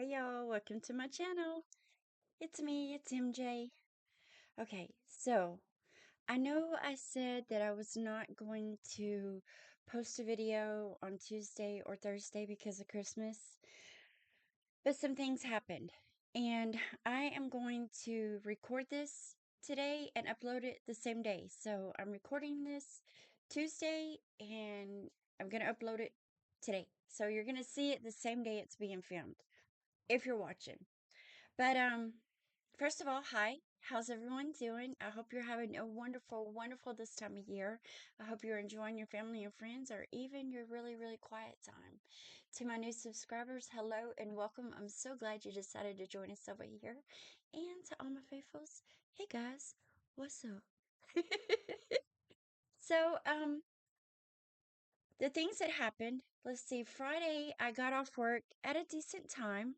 Hey y'all, welcome to my channel. It's me, it's MJ. Okay, so I know I said that I was not going to post a video on Tuesday or Thursday because of Christmas, but some things happened. And I am going to record this today and upload it the same day. So I'm recording this Tuesday and I'm going to upload it today. So you're going to see it the same day it's being filmed if you're watching. But first of all, hi. How's everyone doing? I hope you're having a wonderful, wonderful this time of year. I hope you're enjoying your family and friends or even your really, really quiet time. To my new subscribers, hello and welcome. I'm so glad you decided to join us over here. And to all my faithfuls, hey guys, what's up? So, the things that happened, let's see, Friday I got off work at a decent time.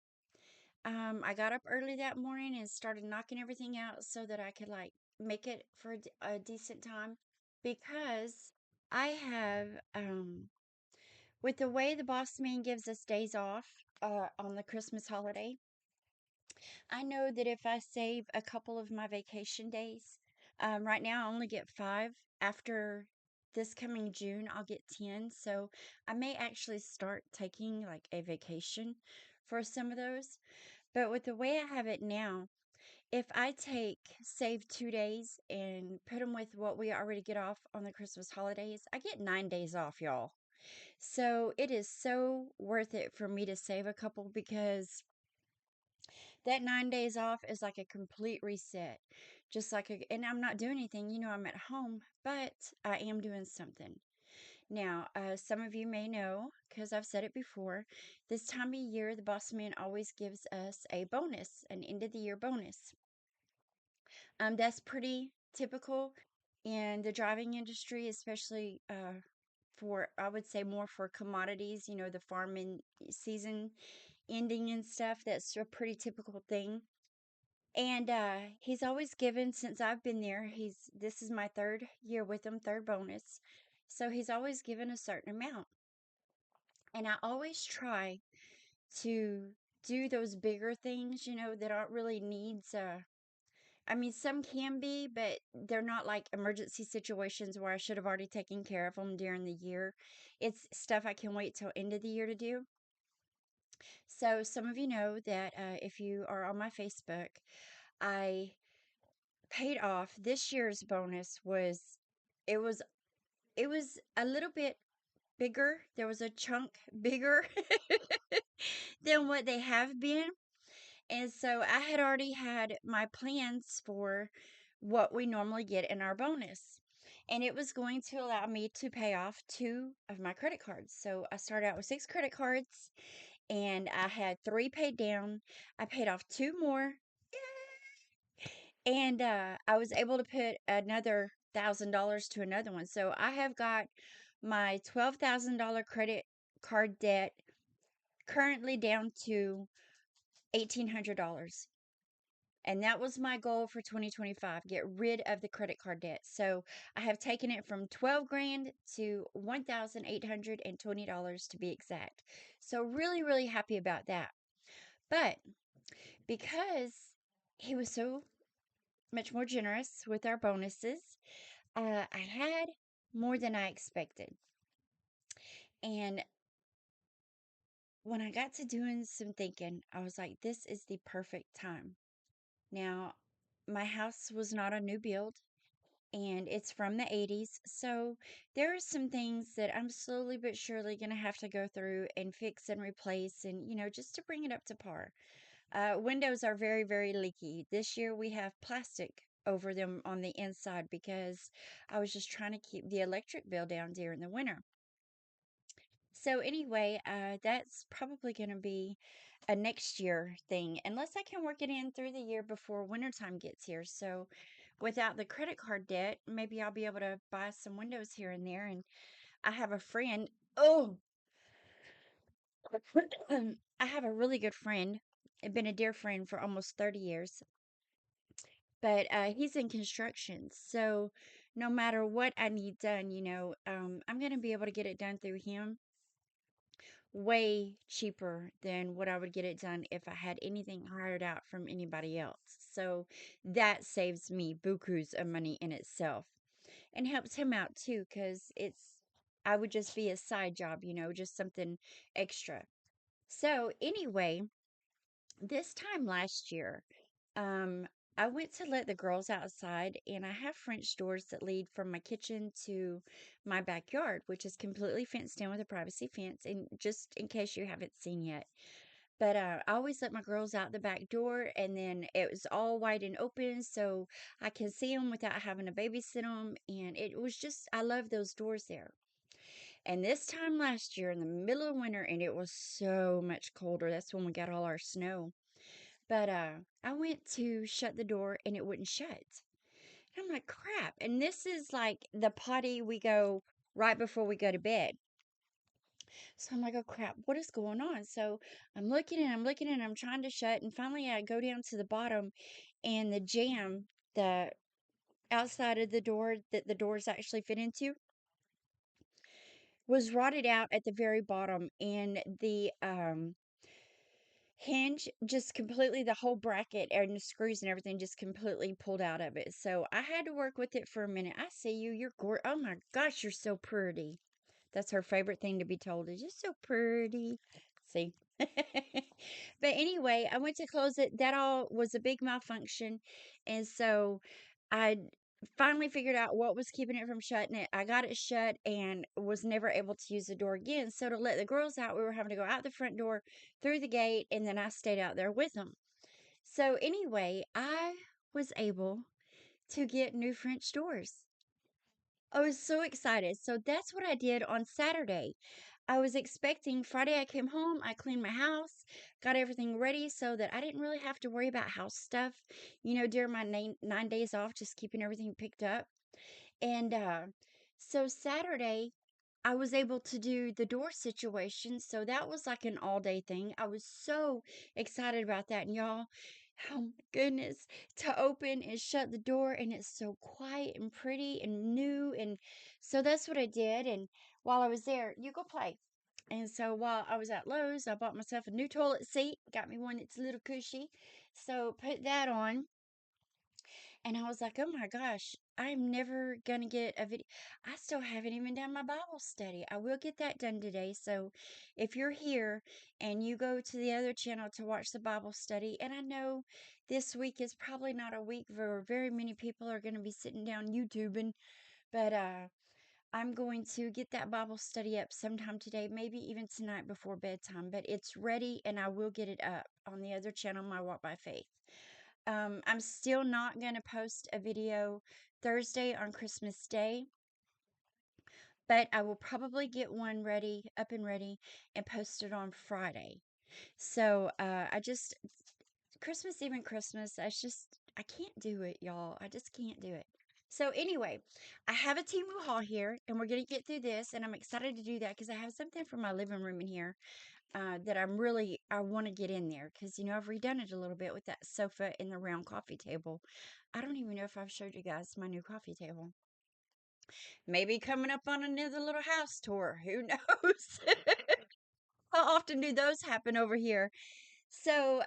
I got up early that morning and started knocking everything out so that I could like make it for a decent time because I have with the way the boss man gives us days off on the Christmas holiday, I know that if I save a couple of my vacation days, right now I only get 5. After this coming June, I'll get 10. So I may actually start taking like a vacation for some of those. But with the way I have it now, if I save 2 days and put them with what we already get off on the Christmas holidays, I get 9 days off, y'all. So it is so worth it for me to save a couple because that 9 days off is like a complete reset. And I'm not doing anything, I'm at home, but I am doing something. Now, some of you may know, because I've said it before, this time of year, the boss man always gives us a bonus, an end of the year bonus. That's pretty typical in the driving industry, especially I would say more for commodities, the farming season ending and stuff. That's a pretty typical thing. And he's always given, since I've been there, this is my 3rd year with him, 3rd bonus. So he's always given a certain amount. And I always try to do those bigger things, that aren't really needs. I mean, some can be, but they're not like emergency situations where I should have already taken care of them during the year. It's stuff I can wait till end of the year to do. So some of you know that if you are on my Facebook, I paid off this year's bonus it was it was a little bit bigger. There was a chunk bigger than what they have been. And so I had already had my plans for what we normally get in our bonus. And it was going to allow me to pay off 2 of my credit cards. So I started out with 6 credit cards and I had 3 paid down. I paid off 2 more. And I was able to put another $1,000 to another one. So I have got my $12,000 credit card debt currently down to $1,800. And that was my goal for 2025, get rid of the credit card debt. So I have taken it from 12 grand to $1,820 to be exact. So really, really happy about that. But because he was so much more generous with our bonuses, I had more than I expected. And when I got to doing some thinking, I was like, this is the perfect time. Now, my house was not a new build and it's from the 80s. So there are some things that I'm slowly but surely going to have to go through and fix and replace and, just to bring it up to par. Windows are very, very leaky. This year we have plastic over them on the inside because I was just trying to keep the electric bill down during the winter. So anyway, that's probably going to be a next year thing, unless I can work it in through the year before wintertime gets here. So without the credit card debt, maybe I'll be able to buy some windows here and there. And I have a friend. Oh, I have a really good friend. I've been a dear friend for almost 30 years, but he's in construction. So no matter what I need done, I'm going to be able to get it done through him. way cheaper than what I would get it done if I had anything hired out from anybody else. So that saves me bukus of money in itself and helps him out too because I would just be a side job, just something extra. So anyway, this time last year, um, I went to let the girls outside, and I have French doors that lead from my kitchen to my backyard, which is completely fenced in with a privacy fence. And just in case you haven't seen yet, but I always let my girls out the back door, and then it was all wide and open, so I can see them without having to babysit them. And it was just, I love those doors there. And this time last year, in the middle of winter, and it was so much colder. That's when we got all our snow. But I went to shut the door and it wouldn't shut. And I'm like, crap. And this is like the potty we go right before we go to bed. So I'm like, oh crap, what is going on? So I'm looking and I'm trying to shut. And finally I go down to the bottom, and the jamb, the outside of the door that the doors actually fit into, was rotted out at the very bottom. And the hinge just completely, the whole bracket and the screws and everything just completely pulled out of it. So I had to work with it for a minute. I see you, you're oh my gosh, you're so pretty. That's her favorite thing to be told, is you're so pretty. See. But anyway, I went to close it. That all was a big malfunction. And so I finally figured out what was keeping it from shutting it. I got it shut and was never able to use the door again. So to let the girls out, we were having to go out the front door, through the gate, and then I stayed out there with them. So anyway, I was able to get new French doors. I was so excited. So that's what I did on Saturday. I was expecting Friday, I came home, I cleaned my house, got everything ready so that I didn't really have to worry about house stuff, during my 9 days off, just keeping everything picked up. And so Saturday, I was able to do the door situation. So that was like an all day thing. I was so excited about that. And y'all, oh my goodness, to open and shut the door, and it's so quiet and pretty and new. And so that's what I did. And while I was there, you go play. And so while I was at Lowe's, I bought myself a new toilet seat, got me one that's a little cushy. So put that on, and I was like, oh my gosh, I'm never going to get a video. I still haven't even done my Bible study. I will get that done today. So if you're here and you go to the other channel to watch the Bible study, and I know this week is probably not a week where very many people are going to be sitting down YouTubing, but I'm going to get that Bible study up sometime today, maybe even tonight before bedtime. But it's ready, and I will get it up on the other channel, My Walk by Faith. I'm still not going to post a video Thursday on Christmas Day, but I will probably get one ready, up and ready, and post it on Friday. So Christmas Eve and Christmas, I can't do it, y'all. I just can't do it. So anyway, I have a Temu haul here, and we're going to get through this, and I'm excited to do that because I have something from my living room in here that I want to get in there because, I've redone it a little bit with that sofa and the round coffee table. I don't even know if I've showed you guys my new coffee table. Maybe coming up on another little house tour. Who knows? How often do those happen over here? So,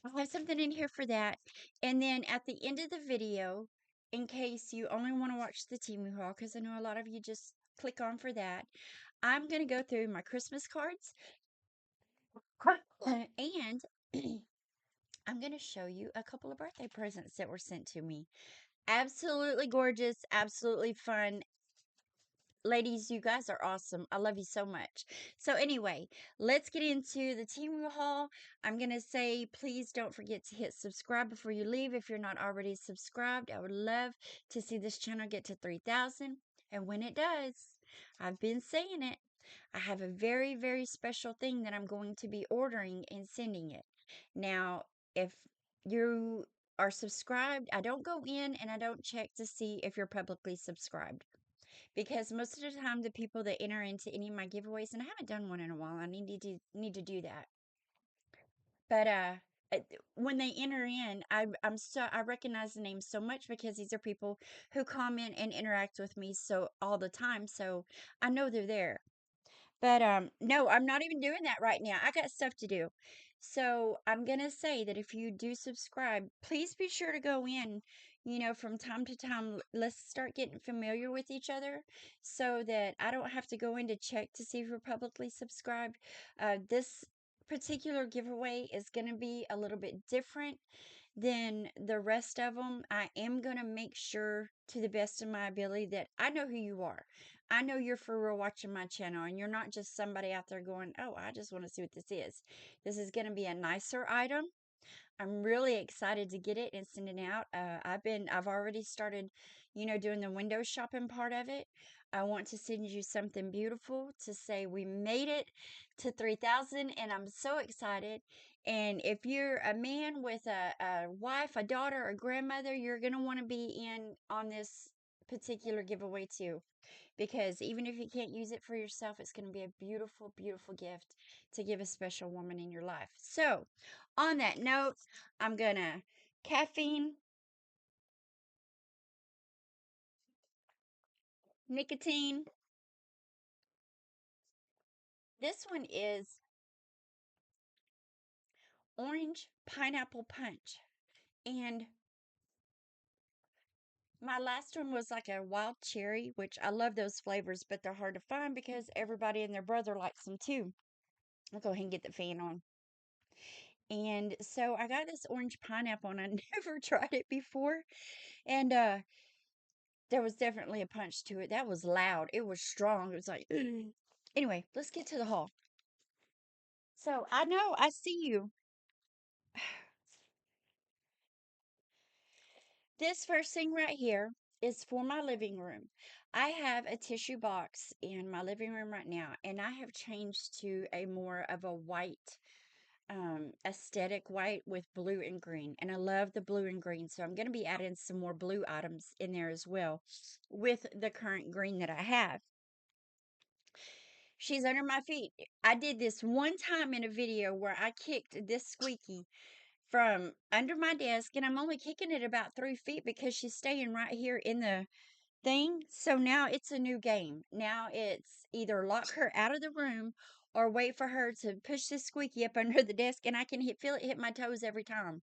I'll have something in here for that. And then at the end of the video, in case you only want to watch the Temu haul, because I know a lot of you just click on for that, I'm going to go through my Christmas cards. And I'm going to show you a couple of birthday presents that were sent to me. Absolutely gorgeous, absolutely fun. Ladies, you guys are awesome. I love you so much. So anyway, let's get into the Temu haul. I'm going to say, please don't forget to hit subscribe before you leave if you're not already subscribed. I would love to see this channel get to 3,000. And when it does, I've been saying it, I have a very, very special thing that I'm going to be ordering and sending it. Now, if you are subscribed, I don't go in and I don't check to see if you're publicly subscribed. Because most of the time, the people that enter into any of my giveaways, and I haven't done one in a while, I need to do that. But uh, when they enter in, I recognize the names so much because these are people who comment and interact with me so all the time. So I know they're there. But no, I'm not even doing that right now. I got stuff to do. So I'm gonna say that if you do subscribe, please be sure to go in, from time to time. Let's start getting familiar with each other so that I don't have to go in to check to see if you're publicly subscribed. This particular giveaway is gonna be a little bit different than the rest of them. I am going to make sure to the best of my ability that I know who you are. I know you're for real watching my channel and you're not just somebody out there going, oh, I just want to see what this is. This is going to be a nicer item. I'm really excited to get it and send it out. I've already started, doing the window shopping part of it. I want to send you something beautiful to say we made it to 3,000, and I'm so excited. And if you're a man with a wife, a daughter, a grandmother, you're going to want to be in on this particular giveaway too, because even if you can't use it for yourself, it's going to be a beautiful, beautiful gift to give a special woman in your life. So, on that note, I'm going to caffeine, nicotine. This one is orange pineapple punch. And my last one was like a wild cherry, which I love those flavors, but they're hard to find because everybody and their brother likes them too. I'll go ahead and get the fan on. And so I got this orange pineapple and I never tried it before. And there was definitely a punch to it. That was loud. It was strong. It was like, anyway, let's get to the haul. So I know I see you. This first thing right here is for my living room. I have a tissue box in my living room right now, and I have changed to a more of a white, aesthetic white with blue and green. And I love the blue and green, so I'm going to be adding some more blue items in there as well with the current green that I have. She's under my feet. I did this one time in a video where I kicked this squeaky from under my desk, and I'm only kicking it about 3 feet because she's staying right here in the thing. So now it's a new game. Now it's either lock her out of the room or wait for her to push this squeaky up under the desk, and I can feel it hit my toes every time.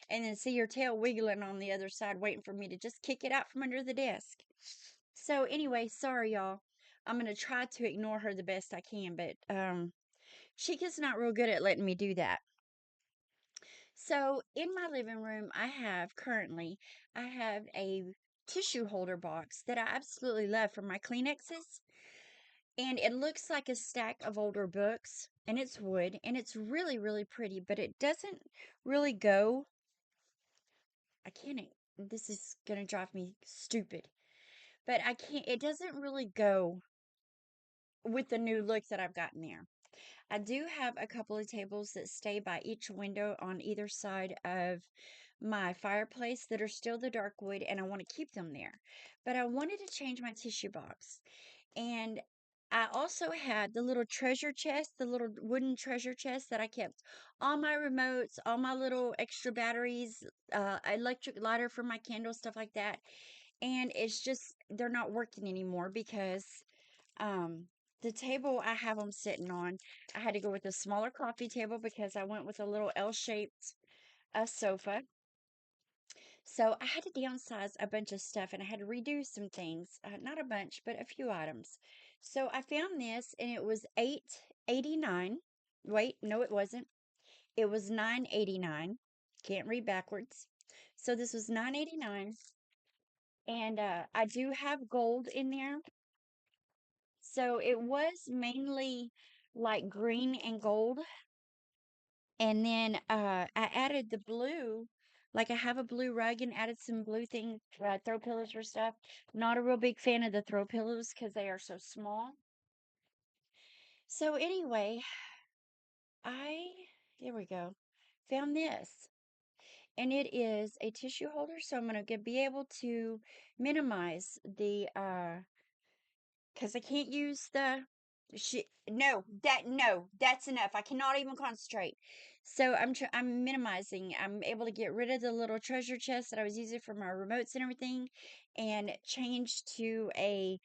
And then see her tail wiggling on the other side, waiting for me to just kick it out from under the desk. So anyway, sorry y'all. I'm gonna try to ignore her the best I can, but Chica's not real good at letting me do that. So in my living room, I have a tissue holder box that I absolutely love for my Kleenexes. And it looks like a stack of older books, and it's wood, and it's really, really pretty, but it doesn't really go. I can't, this is gonna drive me stupid, but it doesn't really go with the new look that I've gotten there. I do have a couple of tables that stay by each window on either side of my fireplace that are still the dark wood, and I want to keep them there. But I wanted to change my tissue box. And I also had the little treasure chest, the little wooden treasure chest that I kept all my remotes, all my little extra batteries, electric lighter for my candles, stuff like that. And it's just, they're not working anymore because um, the table I have them sitting on, I had to go with a smaller coffee table because I went with a little L-shaped sofa. So I had to downsize a bunch of stuff and I had to redo some things. Not a bunch, but a few items. So I found this and it was $8.89. Wait, no, it wasn't. It was $9.89. Can't read backwards. So this was $9.89. And I do have gold in there. So it was mainly like green and gold. And then I added the blue. Like I have a blue rug and added some blue things, throw pillows for stuff. Not a real big fan of the throw pillows because they are so small. So anyway, I, there we go, found this. And it is a tissue holder. So I'm going to be able to minimize the because I can't use the no, that's enough. I cannot even concentrate. So I'm minimizing. I'm able to get rid of the little treasure chest that I was using for my remotes and everything, and change to a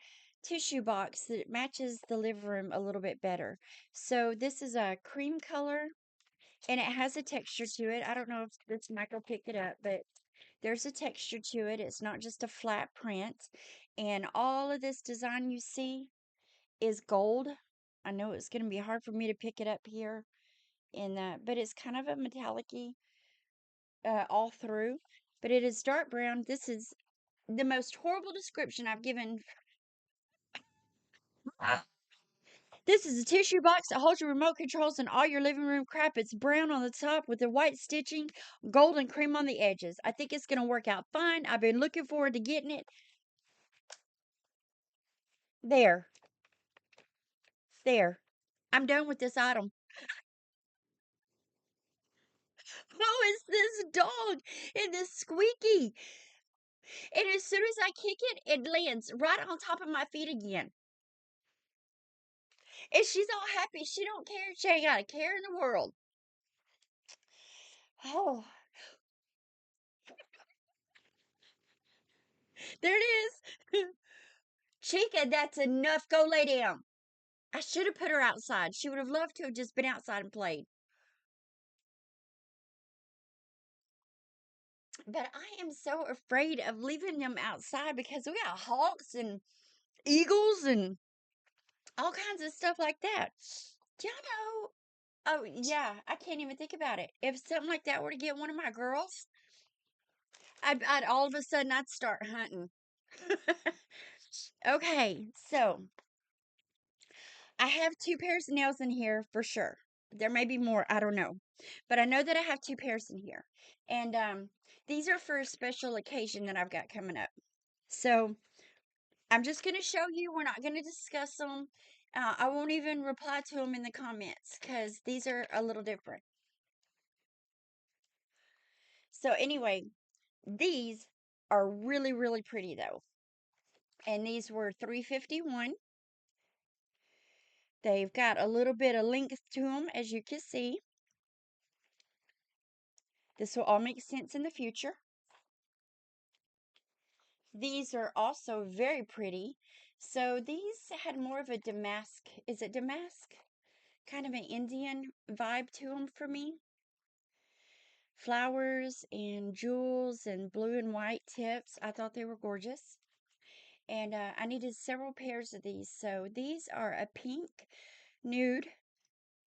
tissue box that matches the living room a little bit better. So this is a cream color and it has a texture to it. I don't know if this mic will pick it up, but there's a texture to it. It's not just a flat print. And all of this design you see is gold. I know it's going to be hard for me to pick it up here in that, but it's kind of a metallic-y all through. But it is dark brown. This is the most horrible description I've given. This is a tissue box that holds your remote controls and all your living room crap. It's brown on the top with the white stitching, gold and cream on the edges. I think it's going to work out fine. I've been looking forward to getting it. There. There. I'm done with this item. Oh, it's this dog and this squeaky. And as soon as I kick it, it lands right on top of my feet again. And she's all happy. She don't care. She ain't got a care in the world. Oh, there it is. Chica, that's enough. Go lay down. I should have put her outside. She would have loved to have just been outside and played. But I am so afraid of leaving them outside because we got hawks and eagles and all kinds of stuff like that. Do y'all know? Oh, yeah, I can't even think about it. If something like that were to get one of my girls, I'd all of a sudden I'd start hunting. Okay, so I have two pairs of nails in here for sure. There may be more, I don't know. But I know that I have two pairs in here. And these are for a special occasion that I've got coming up. So I'm just going to show you. We're not going to discuss them. I won't even reply to them in the comments because these are a little different. So anyway, these are really, really pretty though. And these were $3.51. They've got a little bit of length to them, as you can see. This will all make sense in the future. These are also very pretty. So these had more of a damask, is it damask? Kind of an Indian vibe to them for me. Flowers and jewels and blue and white tips. I thought they were gorgeous. And I needed several pairs of these. So these are a pink, nude,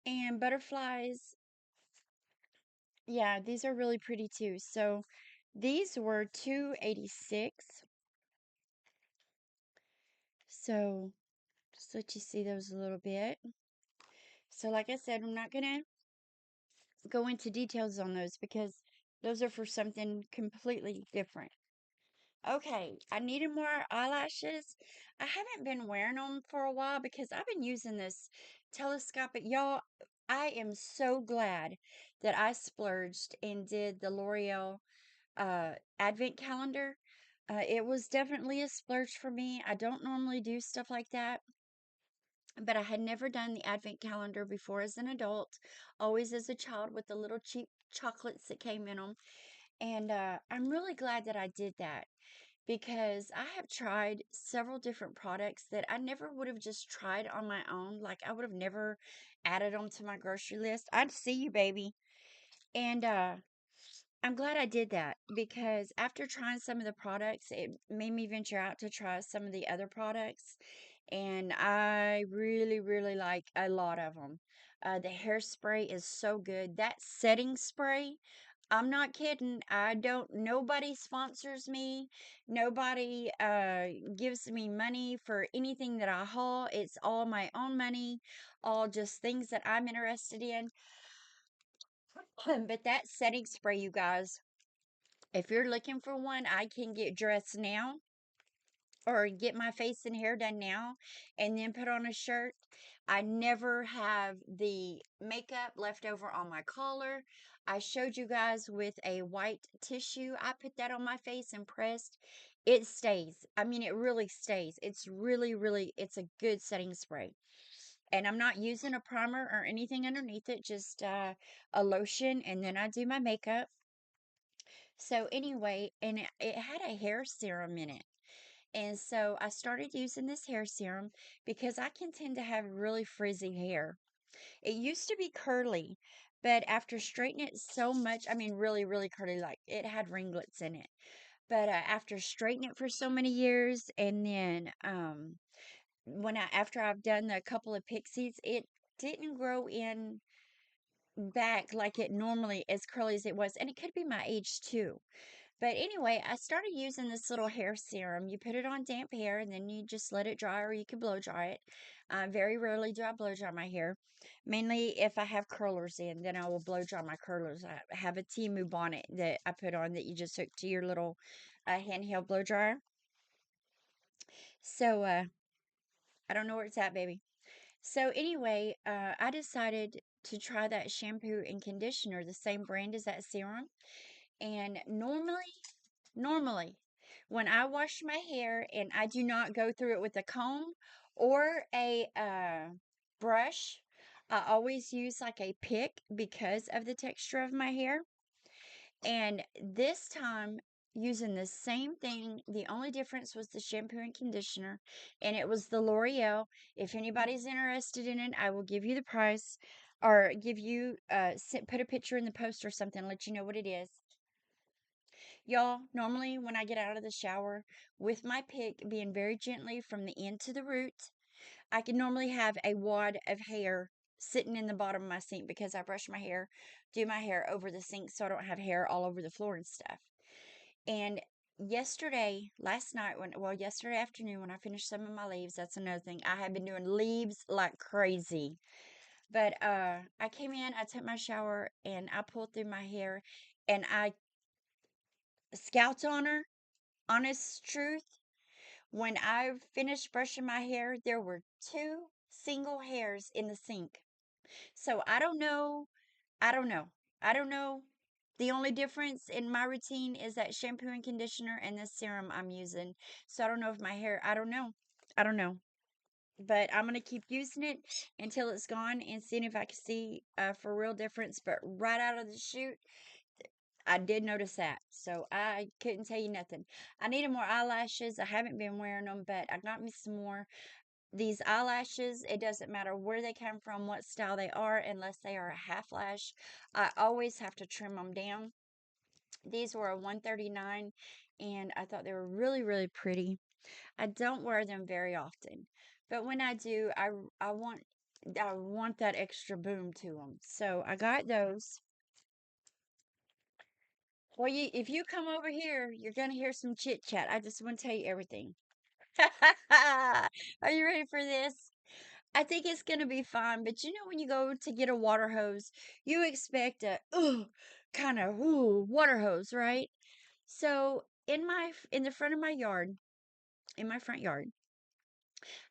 and butterflies. Yeah, these are really pretty too. So these were $2.86. So just let you see those a little bit. So like I said, I'm not going to go into details on those because those are for something completely different. Okay, I needed more eyelashes. I haven't been wearing them for a while because I've been using this telescopic. Y'all, I am so glad that I splurged and did the L'Oreal advent calendar. It was definitely a splurge for me. I don't normally do stuff like that, but I had never done the advent calendar before as an adult, always as a child with the little cheap chocolates that came in them. And I'm really glad that I did that because I have tried several different products that I never would have just tried on my own. Like I would have never added them to my grocery list. I'd see you, baby. And I'm glad I did that because after trying some of the products, it made me venture out to try some of the other products. And I really, really like a lot of them. The hairspray is so good. That setting spray, I'm not kidding. Nobody sponsors me. Nobody gives me money for anything that I haul. It's all my own money, all just things that I'm interested in. But that setting spray, you guys, if you're looking for one, I can get dressed now or get my face and hair done now and then put on a shirt. I never have the makeup left over on my collar. I showed you guys with a white tissue. I put that on my face and pressed. It stays. I mean, it really stays. It's really, really, it's a good setting spray. And I'm not using a primer or anything underneath it, just a lotion. And then I do my makeup. So anyway, and it had a hair serum in it. And so I started using this hair serum because I can tend to have really frizzy hair. It used to be curly, but after straightening it so much, I mean, really, really curly, like it had ringlets in it. But after straightening it for so many years, and then after I've done the couple of pixies, it didn't grow in back like it normally as curly as it was, and it could be my age too. But anyway, I started using this little hair serum. You put it on damp hair and then you just let it dry, or you can blow dry it. Very rarely do I blow dry my hair. Mainly if I have curlers in, then I will blow dry my curlers. I have a Temu bonnet that I put on that you just hook to your little handheld blow dryer. So I don't know where it's at, baby. So anyway, I decided to try that shampoo and conditioner, the same brand as that serum. And normally, when I wash my hair and I do not go through it with a comb or a brush, I always use like a pick because of the texture of my hair. And this time, using the same thing, the only difference was the shampoo and conditioner, and it was the L'Oreal. If anybody's interested in it, I will give you the price, or give you put a picture in the post or something, let you know what it is. Y'all, normally when I get out of the shower with my pick being very gently from the end to the root, I can normally have a wad of hair sitting in the bottom of my sink because I brush my hair, do my hair over the sink so I don't have hair all over the floor and stuff. And last night, yesterday afternoon when I finished some of my leaves, that's another thing. I have been doing leaves like crazy. But I came in, I took my shower, and I pulled through my hair, and I scalped on her. Honest truth, when I finished brushing my hair, there were two single hairs in the sink. So I don't know. I don't know. I don't know. The only difference in my routine is that shampoo and conditioner and this serum I'm using. So I don't know if my hair, I don't know. I don't know. But I'm going to keep using it until it's gone and seeing if I can see for real difference. But right out of the chute, I did notice that. So I couldn't tell you nothing. I needed more eyelashes. I haven't been wearing them, but I got me some more. These eyelashes, it doesn't matter where they come from, what style they are, unless they are a half lash. I always have to trim them down. These were a 139, and I thought they were really, really pretty. I don't wear them very often, but when I do, I want I want that extra boom to them. So I got those. Well, if you come over here, you're gonna hear some chit chat. I just want to tell you everything. Are you ready for this? I think it's gonna be fine, but you know when you go to get a water hose, you expect a kind of water hose, right? So in the front of my yard, in my front yard,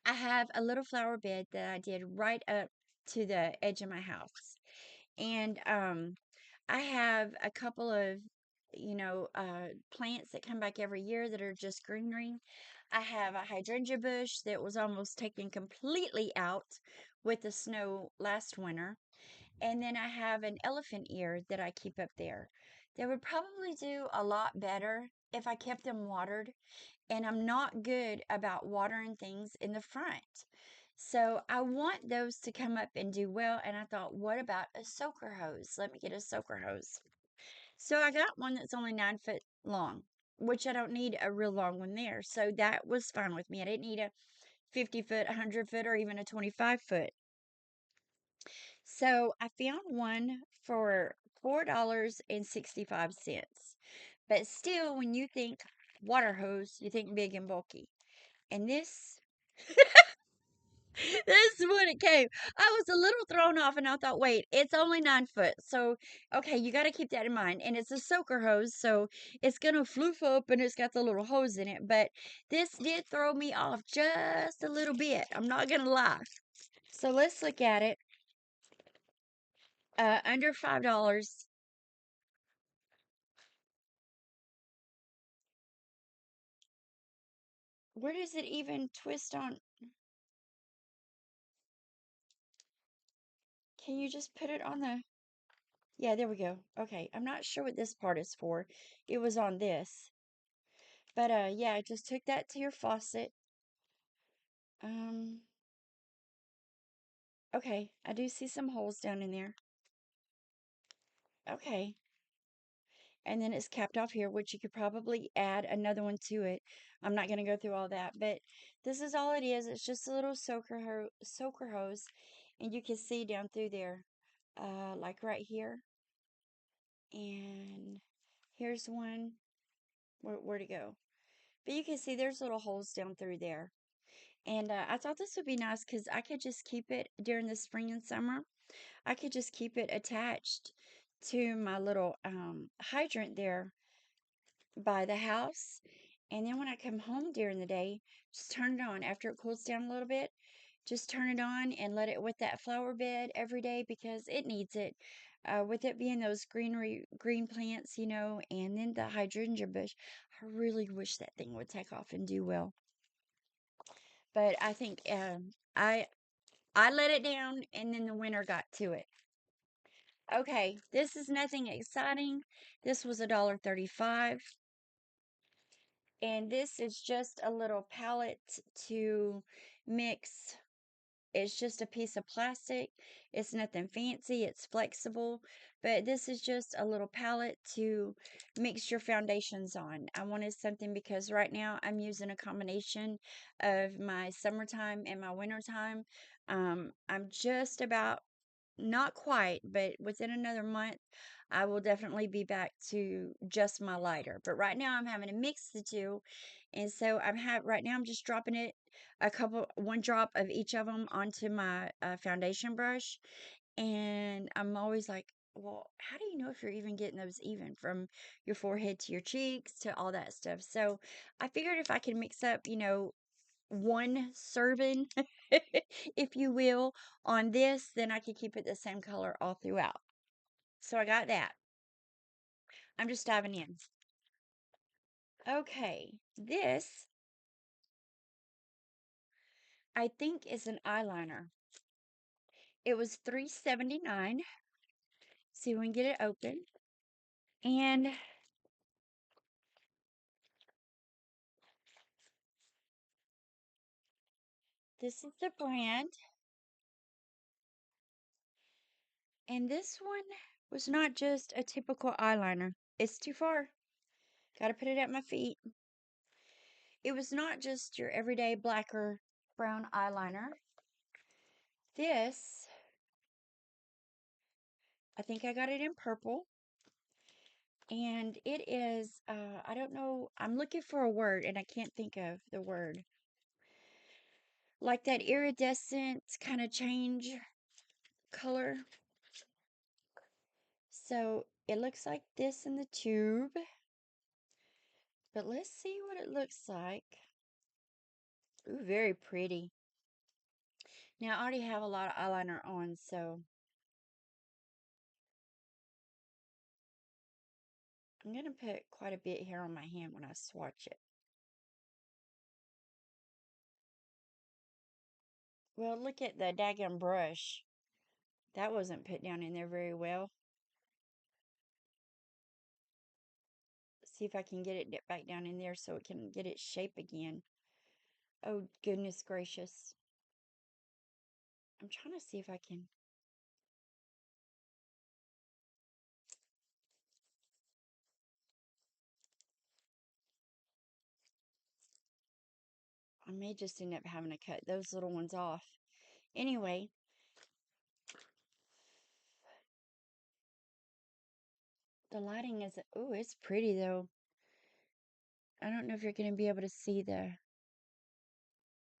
I have a little flower bed that I did right up to the edge of my house. And I have a couple of, plants that come back every year that are just greenery. I have a hydrangea bush that was almost taken completely out with the snow last winter. And then I have an elephant ear that I keep up there. They would probably do a lot better if I kept them watered, and I'm not good about watering things in the front. So I want those to come up and do well. And I thought, what about a soaker hose? Let me get a soaker hose. So I got one that's only 9 foot long, which I don't need a real long one there. So that was fine with me. I didn't need a 50 foot, 100 foot, or even a 25 foot. So I found one for $4.65. But still, when you think water hose, you think big and bulky. And this is when it came. I was a little thrown off and I thought, wait, it's only 9 foot. So, okay, you got to keep that in mind. And it's a soaker hose, so it's going to floof up and it's got the little hose in it. But this did throw me off just a little bit. I'm not going to lie. So let's look at it. Under $5. Where does it even twist on? Can you just put it on the? Yeah, there we go. Okay, I'm not sure what this part is for. It was on this. But yeah, I just took that to your faucet. Um, okay, I do see some holes down in there. Okay. And then it's capped off here, which you could probably add another one to it. I'm not going to go through all that, but this is all it is. It's just a little soaker hose, and you can see down through there, like right here. And here's one. Where to go? But you can see there's little holes down through there. And I thought this would be nice because I could just keep it during the spring and summer. I could just keep it attached to my little hydrant there by the house. And then when I come home during the day, just turn it on. After it cools down a little bit, just turn it on and let it with that flower bed every day because it needs it. With it being those green plants, and then the hydrangea bush, I really wish that thing would take off and do well. But I think I let it down, and then the winter got to it. Okay, this is nothing exciting. This was $1.35. And this is just a little palette to mix. It's just a piece of plastic. It's nothing fancy. It's flexible. But this is just a little palette to mix your foundations on. I wanted something because right now I'm using a combination of my summertime and my wintertime. I'm just about, not quite, but within another month, I will definitely be back to just my lighter. But right now, I'm having to mix the two, and so right now I'm just dropping it one drop of each of them onto my foundation brush, and I'm always like, well, how do you know if you're even getting those even from your forehead to your cheeks to all that stuff? So I figured if I could mix up, one serving, if you will, on this, then I could keep it the same color all throughout. So I got that. I'm just diving in. Okay, this I think is an eyeliner. It was $3.79. See if we can get it open. And this is the brand. And this one was not just a typical eyeliner. It's too far. Got to put it at my feet. It was not just your everyday black or brown eyeliner. This, I think I got it in purple. And it is, I don't know, I'm looking for a word and I can't think of the word. Like that iridescent kind of change color. So it looks like this in the tube. But let's see what it looks like. Ooh, very pretty. Now I already have a lot of eyeliner on, so I'm going to put quite a bit here on my hand when I swatch it. Well, look at the daggum brush. That wasn't put down in there very well. See if I can get it back down in there so it can get its shape again. Oh, goodness gracious. I'm trying to see if I can. I may just end up having to cut those little ones off. Anyway, the lighting is, oh, it's pretty though. I don't know if you're going to be able to see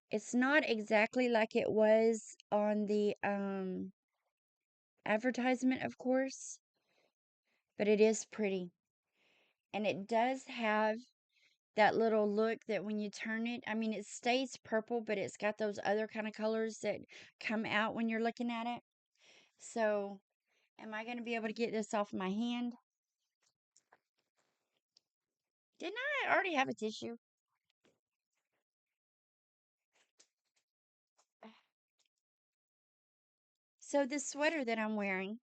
it's not exactly like it was on the advertisement, of course, but it is pretty. And it does have that little look that when you turn it, I mean, it stays purple, but it's got those other kind of colors that come out when you're looking at it. So, am I going to be able to get this off my hand? Didn't I already have a tissue? So, this sweater that I'm wearing,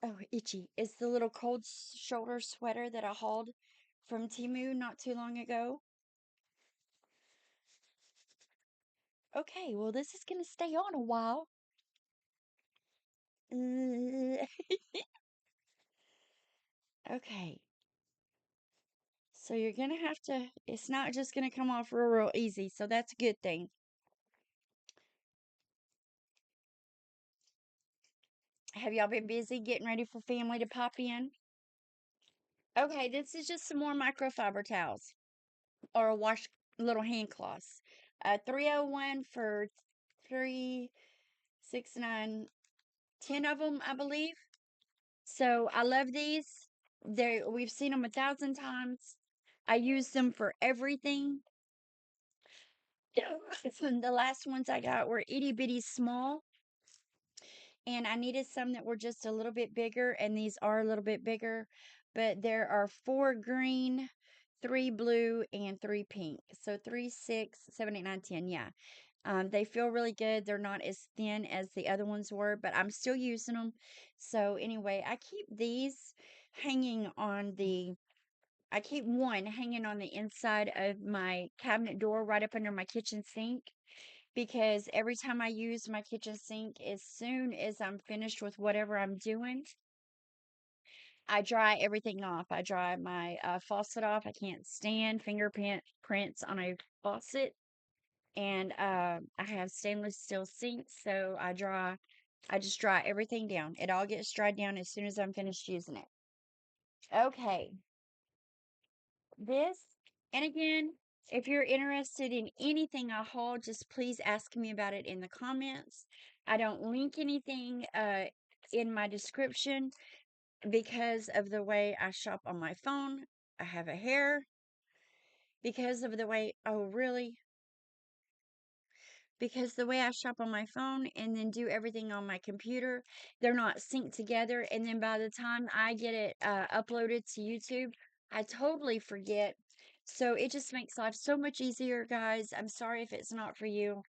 Oh, itchy. It's the little cold shoulder sweater that I hauled from Temu not too long ago. Okay, well, this is going to stay on a while. Okay, so you're going to have to, it's not just going to come off real easy, so that's a good thing. Have y'all been busy getting ready for family to pop in? Okay, this is just some more microfiber towels or a wash little hand cloths. 301 for 3, 6, 9, 10 of them, I believe. So I love these. We've seen them 1,000 times. I use them for everything. The last ones I got were itty bitty small, and I needed some that were just a little bit bigger, and these are a little bit bigger. But there are 4 green, 3 blue, and 3 pink. So 3, 6, 7, 8, 9, 10. Yeah. They feel really good. They're not as thin as the other ones were, but I'm still using them. So anyway, I keep one hanging on the inside of my cabinet door right up under my kitchen sink, because every time I use my kitchen sink, as soon as I'm finished with whatever I'm doing, I dry everything off. I dry my faucet off. I can't stand fingerprint prints on a faucet. And I have stainless steel sinks, so I just dry everything down. It all gets dried down as soon as I'm finished using it. Okay, this, and again, if you're interested in anything I haul, just please ask me about it in the comments. I don't link anything in my description because of the way I shop on my phone. I have a hair because of the way, oh, really? Because the way I shop on my phone and then do everything on my computer, they're not synced together. And then by the time I get it uploaded to YouTube, I totally forget. So it just makes life so much easier, guys. I'm sorry if it's not for you,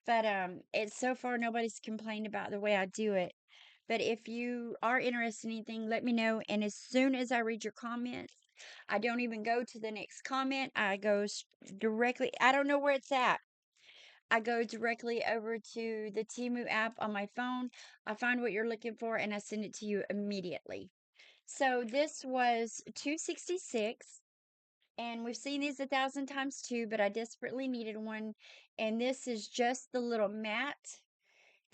but it's so far nobody's complained about the way I do it. But if you are interested in anything, let me know. And as soon as I read your comments, I don't even go to the next comment. I go directly, I don't know where it's at. I go directly over to the Temu app on my phone. I find what you're looking for and I send it to you immediately. So this was 266, and we've seen these 1,000 times too, but I desperately needed one. And this is just the little mat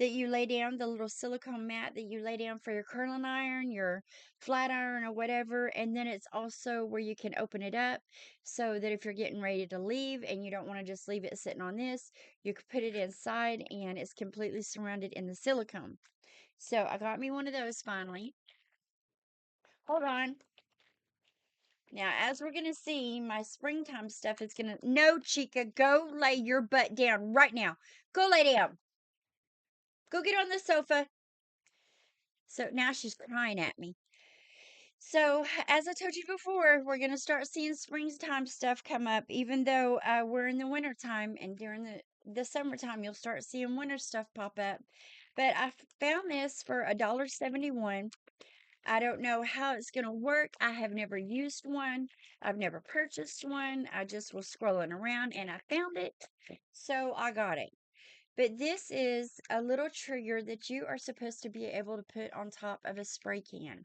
that you lay down, the little silicone mat that you lay down for your curling iron, your flat iron, or whatever. And then it's also where you can open it up so that if you're getting ready to leave and you don't want to just leave it sitting on this, you can put it inside and it's completely surrounded in the silicone. So I got me one of those finally. Hold on. Now, as we're going to see, my springtime stuff is going to. No, Chica, go lay your butt down right now. Go lay down. Go get on the sofa. So now she's crying at me. So, as I told you before, we're going to start seeing springtime stuff come up, even though we're in the wintertime, and during the summertime, you'll start seeing winter stuff pop up. But I found this for $1.71. I don't know how it's going to work. I have never used one. I've never purchased one. I just was scrolling around and I found it. So I got it. But this is a little trigger that you are supposed to be able to put on top of a spray can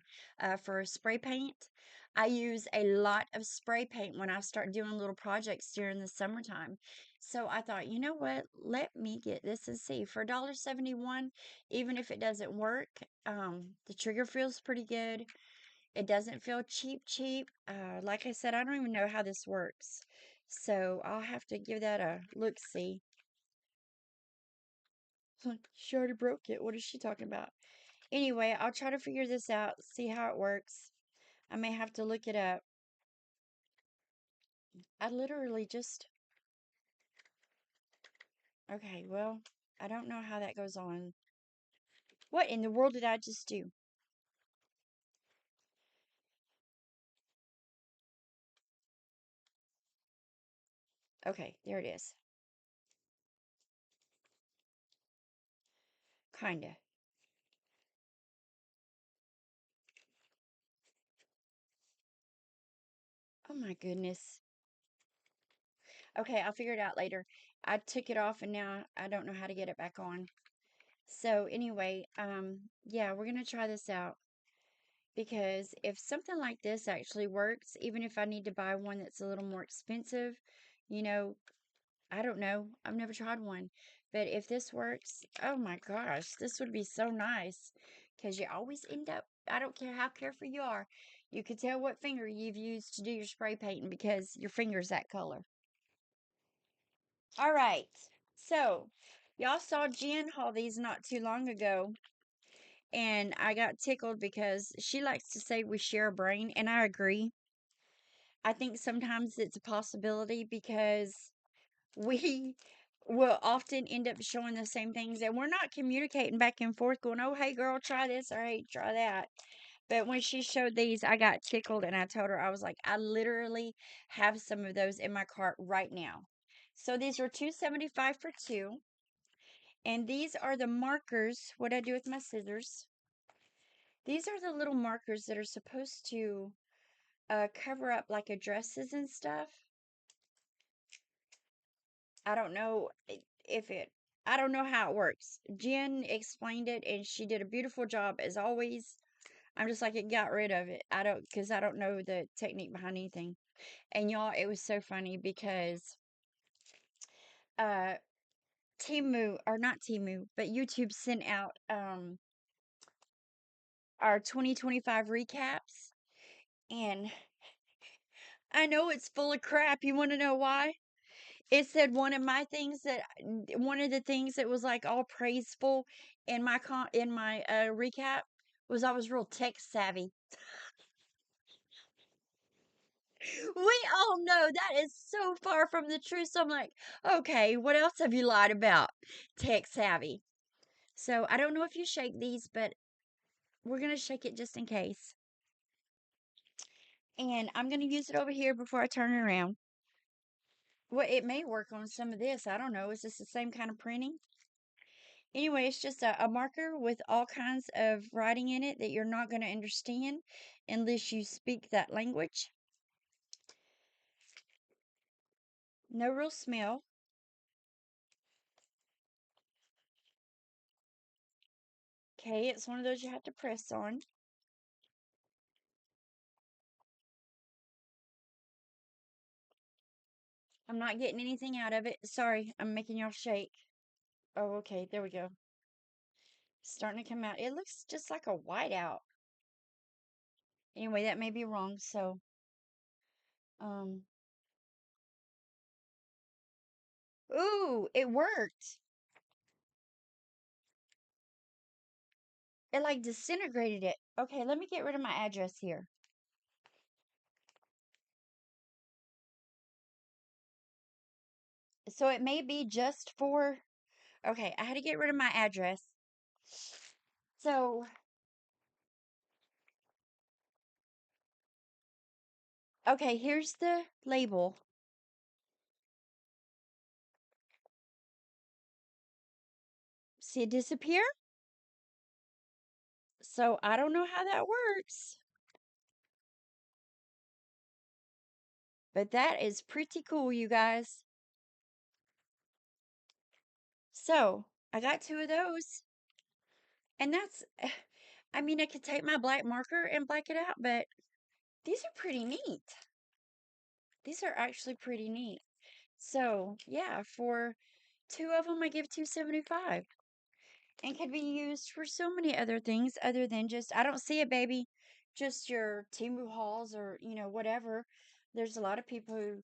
for spray paint. I use a lot of spray paint when I start doing little projects during the summertime. So I thought, you know what? Let me get this and see. For $1.71, even if it doesn't work, the trigger feels pretty good. It doesn't feel cheap. Like I said, I don't even know how this works. So I'll have to give that a look-see. Like, she already broke it. What is she talking about? Anyway, I'll try to figure this out, see how it works. I may have to look it up. I literally just. Okay, well, I don't know how that goes on. What in the world did I just do? Okay, there it is. Kinda. Oh my goodness. Okay, I'll figure it out later. I took it off and now I don't know how to get it back on. So anyway, yeah, we're gonna try this out because if something like this actually works, even if I need to buy one that's a little more expensive, you know, I don't know. I've never tried one. But if this works, oh my gosh, this would be so nice. Because you always end up, I don't care how careful you are, you can tell what finger you've used to do your spray painting because your finger's that color. All right. So, y'all saw Jen haul these not too long ago. And I got tickled because she likes to say we share a brain. And I agree. I think sometimes it's a possibility because we will often end up showing the same things and we're not communicating back and forth going, oh, hey girl, try this or hey, try that. But when she showed these, I got tickled and I told her, I was like, I literally have some of those in my cart right now. So these are $2.75 for two. And these are the markers. What I do with my scissors. These are the little markers that are supposed to cover up like addresses and stuff. I don't know if it, I don't know how it works. Jen explained it and she did a beautiful job as always. I'm just like, it got rid of it. Because I don't know the technique behind anything. And y'all, it was so funny because, uh, Temu, or not Temu, but YouTube sent out, our 2025 recaps. And I know it's full of crap. You want to know why? It said one of the things that was like all praiseful in my recap was I was real tech savvy. We all know that is so far from the truth. So I'm like, okay, what else have you lied about? Tech savvy. So I don't know if you shake these, but we're gonna shake it just in case. And I'm gonna use it over here before I turn it around. Well, it may work on some of this. I don't know. Is this the same kind of printing? Anyway, it's just a marker with all kinds of writing in it that you're not going to understand unless you speak that language. No real smell. Okay, it's one of those you have to press on. I'm not getting anything out of it. Sorry, I'm making y'all shake. Oh, okay, there we go. Starting to come out. It looks just like a whiteout. Anyway, that may be wrong, so um ooh, it worked. It like disintegrated it. Okay, let me get rid of my address here. So it may be just for okay, I had to get rid of my address. So, okay, here's the label. See it disappear? So, I don't know how that works, but that is pretty cool, you guys. So, I got two of those, and that's, I mean, I could take my black marker and black it out, but these are pretty neat. These are actually pretty neat. So, yeah, for two of them, I give 275. And could be used for so many other things other than just I don't see it, baby, just your Temu hauls or whatever. There's a lot of people who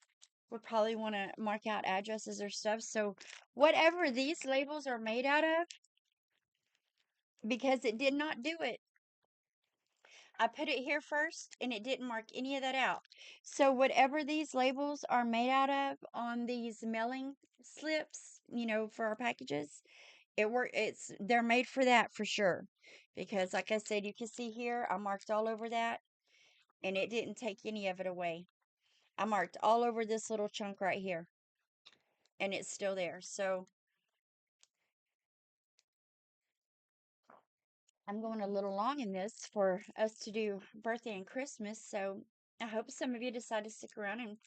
would probably want to mark out addresses or stuff. So whatever these labels are made out of, because it did not do it. I put it here first and it didn't mark any of that out. So whatever these labels are made out of on these mailing slips, for our packages, they're made for that for sure. Because like I said, you can see here, I marked all over that and it didn't take any of it away. I marked all over this little chunk right here and it's still there. So I'm going a little long in this for us to do birthday and Christmas. So I hope some of you decide to stick around and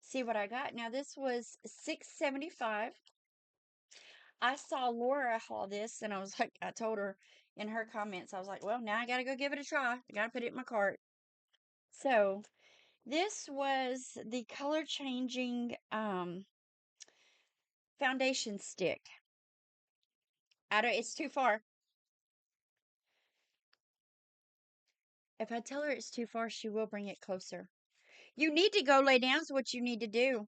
see what I got. Now, this was $6.75. I saw Laura haul this, and I was like, I told her in her comments, I was like, well, now I got to go give it a try. I got to put it in my cart. So, this was the color changing foundation stick. It's too far. If I tell her it's too far, she will bring it closer. You need to go lay down is what you need to do.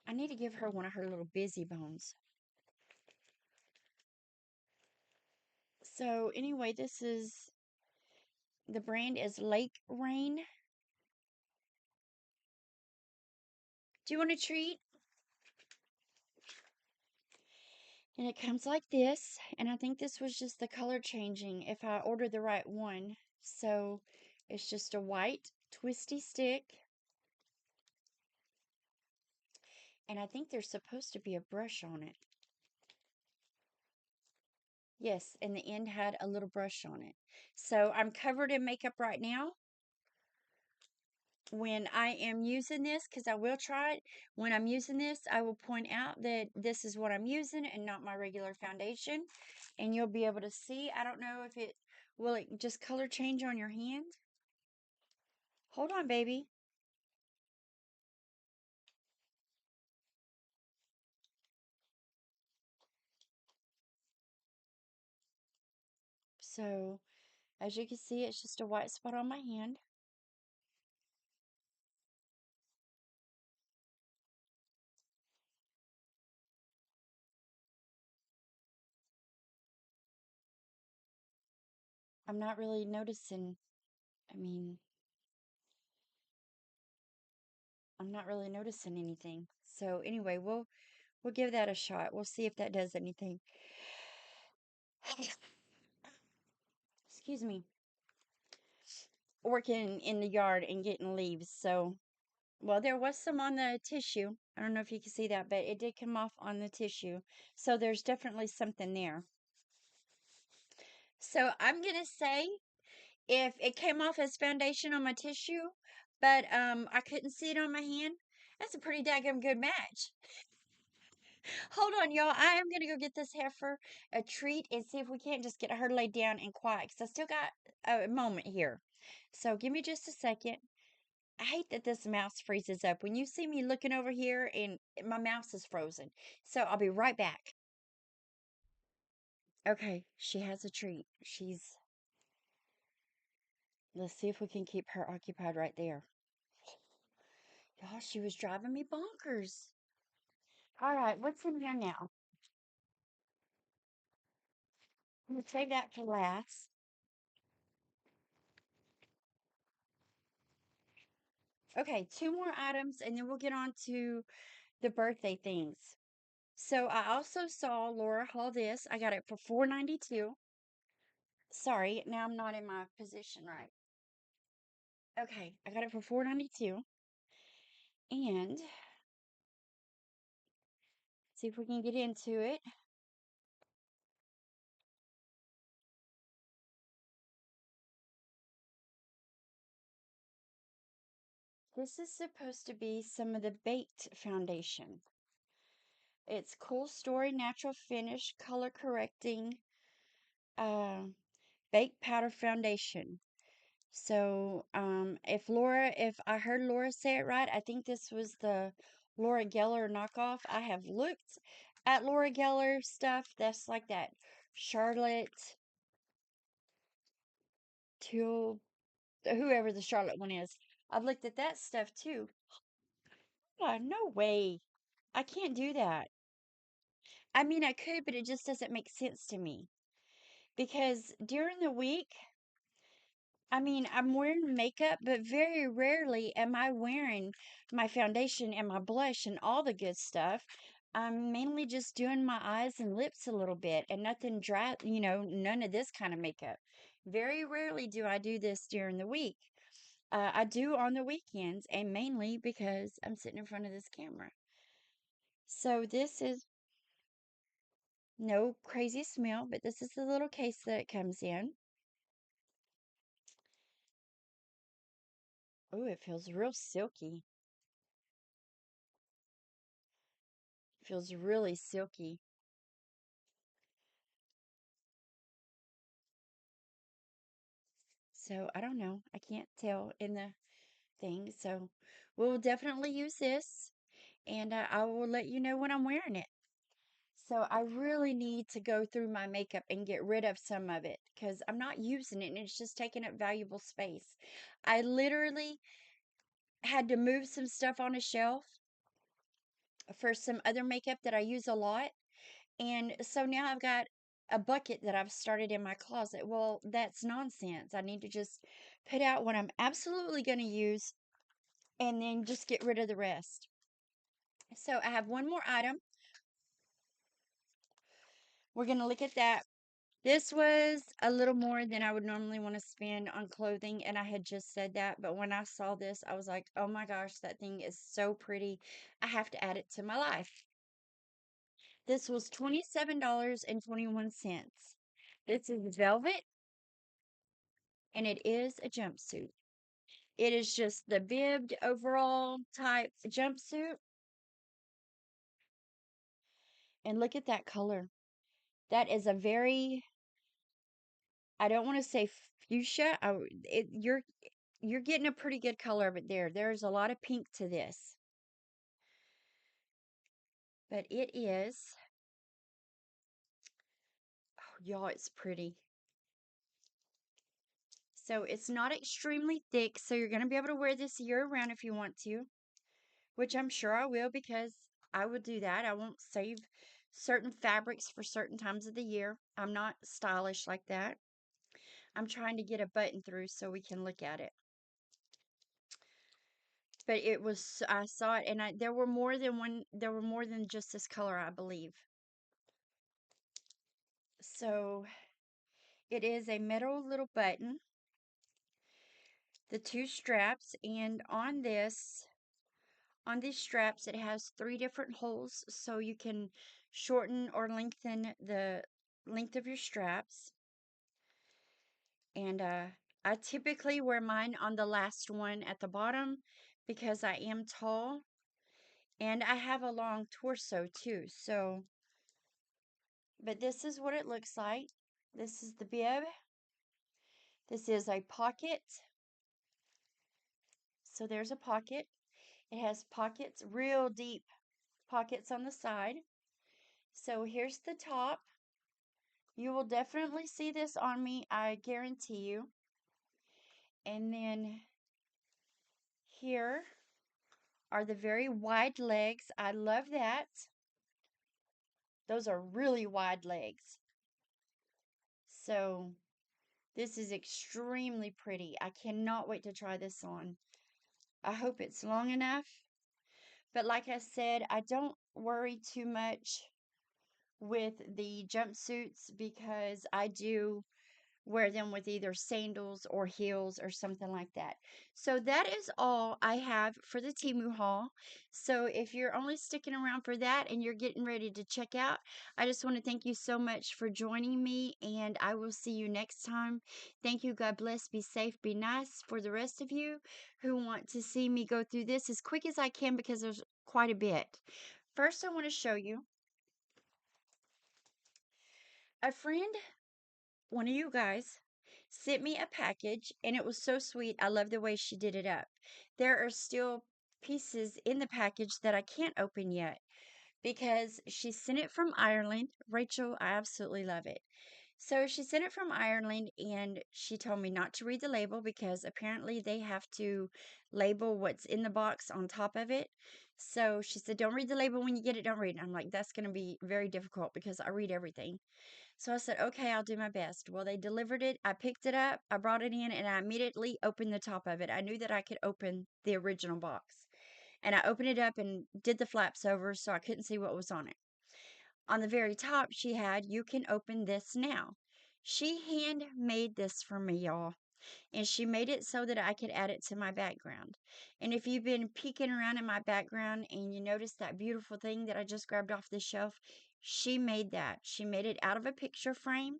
I need to give her one of her little busy bones. So anyway, the brand is Lake Rain. Do you want a treat? And it comes like this. And I think this was just the color changing if I ordered the right one. So it's just a white twisty stick. And I think there's supposed to be a brush on it. Yes, and the end had a little brush on it. So I'm covered in makeup right now. When I am using this, because I will try it, when I'm using this, I will point out that this is what I'm using and not my regular foundation. And you'll be able to see. I don't know if will it just color change on your hand? Hold on, baby. So, as you can see, it's just a white spot on my hand. I'm not really noticing, I mean, I'm not really noticing anything. So anyway, we'll give that a shot. We'll see if that does anything. Excuse me. Working in the yard and getting leaves. So, well, there was some on the tissue. I don't know if you can see that, but it did come off on the tissue. So there's definitely something there. So I'm going to say if it came off as foundation on my tissue, but I couldn't see it on my hand, that's a pretty daggum good match. Hold on, y'all. I am going to go get this heifer a treat and see if we can't just get her laid down and quiet because I still got a moment here. So give me just a second. I hate that this mouse freezes up. When you see me looking over here and my mouse is frozen. So I'll be right back. Okay, she has a treat. Let's see if we can keep her occupied right there. Y'all, she was driving me bonkers. All right, what's in here now? I'm going to save that for last. Okay, two more items and then we'll get on to the birthday things. So I also saw Laura haul this. I got it for $4.92. Sorry, now I'm not in my position right. Okay, I got it for $4.92. And see if we can get into it. This is supposed to be some of the baked foundation. It's Cool Story Natural Finish Color Correcting uh, Baked Powder Foundation. So, if I heard Laura say it right, I think this was the Laura Geller knockoff. I have looked at Laura Geller stuff that's like that Charlotte Teal, whoever the Charlotte one is. I've looked at that stuff too. No way. I can't do that. I mean, I could, but it just doesn't make sense to me. Because during the week, I mean, I'm wearing makeup, but very rarely am I wearing my foundation and my blush and all the good stuff. I'm mainly just doing my eyes and lips a little bit and nothing dry, none of this kind of makeup. Very rarely do I do this during the week. I do on the weekends and mainly because I'm sitting in front of this camera. So this is no crazy smell, but this is the little case that it comes in. Oh, it feels real silky. Feels really silky. So I don't know. I can't tell in the thing. So we'll definitely use this, and I will let you know when I'm wearing it. So I really need to go through my makeup and get rid of some of it because I'm not using it and it's just taking up valuable space. I literally had to move some stuff on a shelf for some other makeup that I use a lot. And so now I've got a bucket that I've started in my closet. Well, that's nonsense. I need to just put out what I'm absolutely going to use and then just get rid of the rest. So I have one more item. We're going to look at that. This was a little more than I would normally want to spend on clothing, and I had just said that, but when I saw this, I was like, oh my gosh, that thing is so pretty. I have to add it to my life. This was $27.21. This is velvet, and it is a jumpsuit. It is just the bibbed overall type jumpsuit. And look at that color. That is a very, I don't want to say fuchsia. You're getting a pretty good color of it there. There's a lot of pink to this. But it is, oh, y'all, it's pretty. So it's not extremely thick, so you're going to be able to wear this year round if you want to, which I'm sure I will because I would do that. I won't save certain fabrics for certain times of the year. I'm not stylish like that. I'm trying to get a button through so we can look at it. But it was, I saw it, and there were more than one, there were more than just this color, I believe. So it is a metal little button, the two straps, and on these straps, it has 3 different holes, so you can shorten or lengthen the length of your straps. And I typically wear mine on the last one at the bottom because I am tall and I have a long torso too. So, but this is what it looks like. This is the bib. This is a pocket. So there's a pocket. It has pockets, real deep pockets on the side. So here's the top. You will definitely see this on me, I guarantee you. And then here are the very wide legs. I love that. Those are really wide legs. So this is extremely pretty. I cannot wait to try this on. I hope it's long enough. But like I said, I don't worry too much with the jumpsuits because I do wear them with either sandals or heels or something like that. So that is all I have for the Temu haul. So if you're only sticking around for that and you're getting ready to check out, I just want to thank you so much for joining me, and I will see you next time. Thank you. God bless. Be safe. Be nice. For the rest of you who want to see me go through this as quick as I can because there's quite a bit. First, I want to show you a friend, one of you guys, sent me a package and it was so sweet. I love the way she did it up. There are still pieces in the package that I can't open yet because she sent it from Ireland. Rachel, I absolutely love it. So she sent it from Ireland and she told me not to read the label because apparently they have to label what's in the box on top of it. So she said, don't read the label when you get it, don't read it. I'm like, that's going to be very difficult because I read everything. So I said, okay, I'll do my best. Well, they delivered it. I picked it up. I brought it in and I immediately opened the top of it. I knew that I could open the original box. And I opened it up and did the flaps over so I couldn't see what was on it. On the very top, she had, you can open this now. She handmade this for me, y'all. And she made it so that I could add it to my background. And if you've been peeking around in my background and you notice that beautiful thing that I just grabbed off the shelf, she made that. She made it out of a picture frame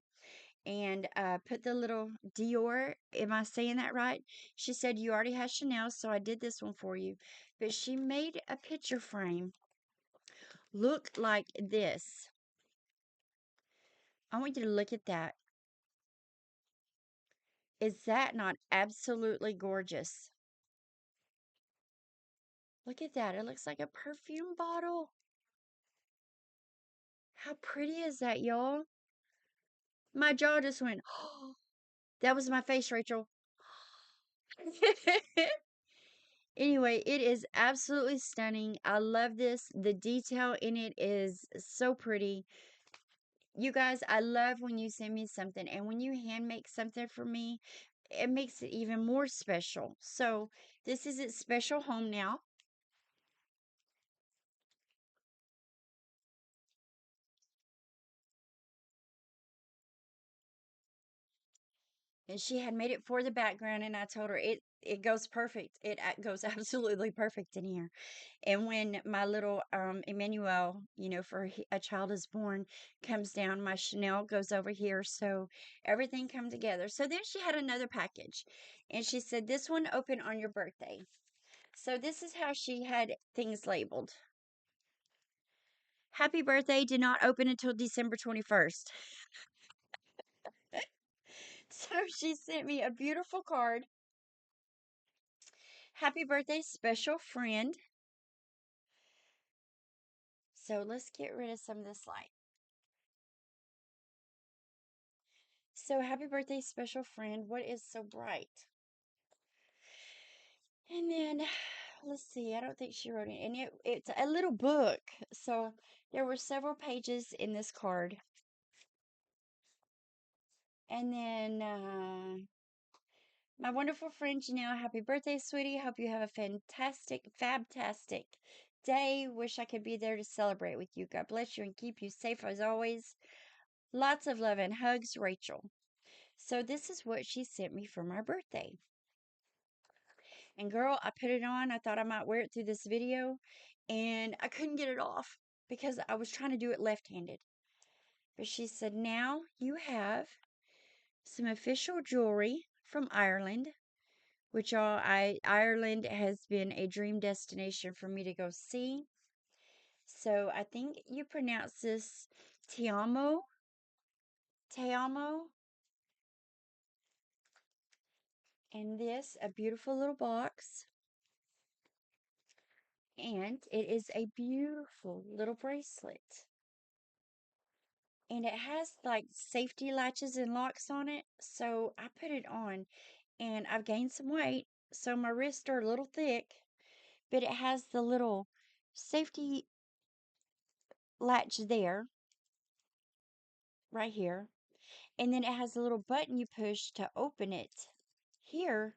and and put the little Dior. Am I saying that right? She said, you already have Chanel, so I did this one for you. But she made a picture frame look like this. I want you to look at that. Is that not absolutely gorgeous? Look at that. It looks like a perfume bottle. How pretty is that, y'all? My jaw just went, oh, that was my face, Rachel. Anyway, it is absolutely stunning. I love this. The detail in it is so pretty. You guys, I love when you send me something, and when you hand make something for me, it makes it even more special. So, this is its special home now. And she had made it for the background, and I told her it goes perfect. It goes absolutely perfect in here. And when my little Emmanuel, for a child is born, comes down, my Chanel goes over here. So everything come together. So then she had another package, and she said, this one open on your birthday. So this is how she had things labeled. Happy birthday did not open until December 21st. So she sent me a beautiful card. Happy birthday, special friend. So let's get rid of some of this light. So happy birthday, special friend. What is so bright? And then let's see. I don't think she wrote it. And it's a little book. So there were several pages in this card. And then my wonderful friend Janelle, happy birthday, sweetie. Hope you have a fabtastic day. Wish I could be there to celebrate with you. God bless you and keep you safe as always. Lots of love and hugs, Rachel. So this is what she sent me for my birthday. And girl, I put it on. I thought I might wear it through this video, and I couldn't get it off because I was trying to do it left-handed. But she said, now you have some official jewelry from Ireland, which Ireland has been a dream destination for me to go see. So I think you pronounce this Temu. Temu. And this, a beautiful little box. And it is a beautiful little bracelet. And it has like safety latches and locks on it. So I put it on, and I've gained some weight. So my wrists are a little thick, but it has the little safety latch there, right here. And then it has a little button you push to open it here.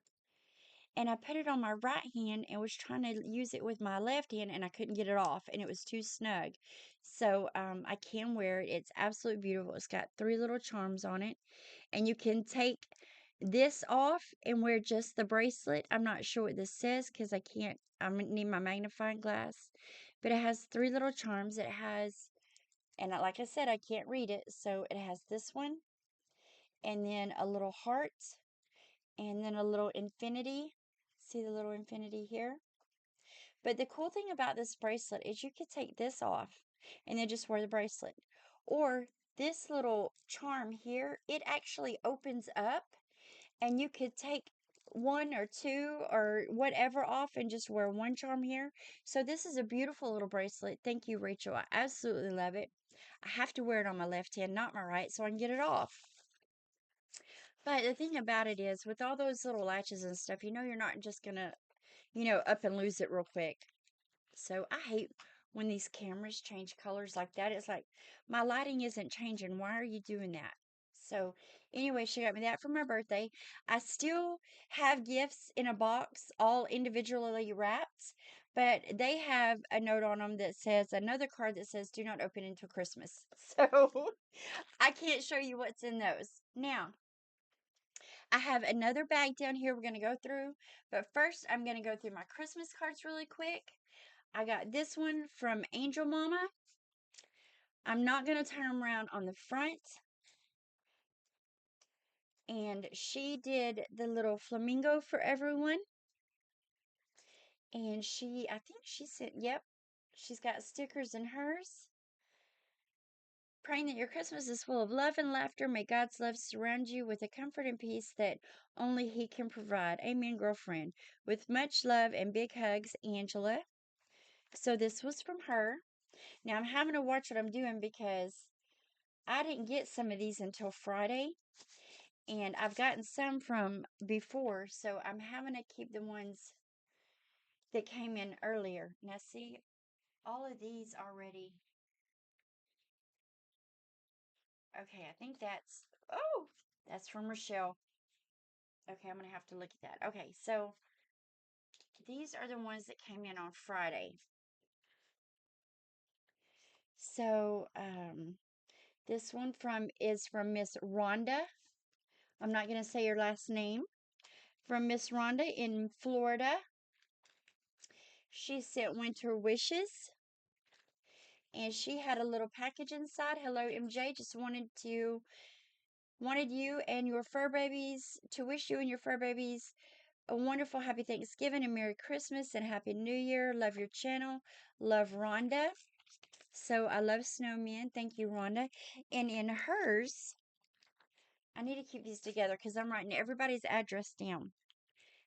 And I put it on my right hand and was trying to use it with my left hand, and I couldn't get it off, and it was too snug. So I can wear it. It's absolutely beautiful. It's got 3 little charms on it, and you can take this off and wear just the bracelet. I'm not sure what this says because I need my magnifying glass, but it has 3 little charms. It has, and like I said, I can't read it, so it has this one, and then a little heart, and then a little infinity. See the little infinity here? But the cool thing about this bracelet is you could take this off and then just wear the bracelet. Or this little charm here, it actually opens up, and you could take 1 or 2 or whatever off and just wear one charm here. So this is a beautiful little bracelet. Thank you, Rachel. I absolutely love it. I have to wear it on my left hand, not my right, so I can get it off. But the thing about it is, with all those little latches and stuff, you're not just going to, up and lose it real quick. So I hate when these cameras change colors like that. It's like, my lighting isn't changing. Why are you doing that? So anyway, she got me that for my birthday. I still have gifts in a box, all individually wrapped, but they have a note on them that says, another card that says, do not open until Christmas. So I can't show you what's in those. Now, I have another bag down here we're going to go through, but first I'm going to go through my Christmas cards really quick. I got this one from Angel Mama. I'm not going to turn them around on the front. And she did the little flamingo for everyone. And I think she said, yep, she's got stickers in hers. Praying that your Christmas is full of love and laughter. May God's love surround you with a comfort and peace that only He can provide. Amen, girlfriend. With much love and big hugs, Angela. So this was from her. Now I'm having to watch what I'm doing because I didn't get some of these until Friday. And I've gotten some from before, so I'm having to keep the ones that came in earlier. Now see, all of these already. Okay, I think that's from Rochelle. Okay, I'm going to have to look at that. Okay, so these are the ones that came in on Friday. So, this one is from Miss Rhonda. I'm not going to say your last name. From Miss Rhonda in Florida. She sent winter wishes. And she had a little package inside. Hello, MJ. Just wanted you and your fur babies to wish you and your fur babies a wonderful happy Thanksgiving and Merry Christmas and Happy New Year. Love your channel. Love Rhonda. So I love snowmen. Thank you, Rhonda. And in hers, I need to keep these together because I'm writing everybody's address down.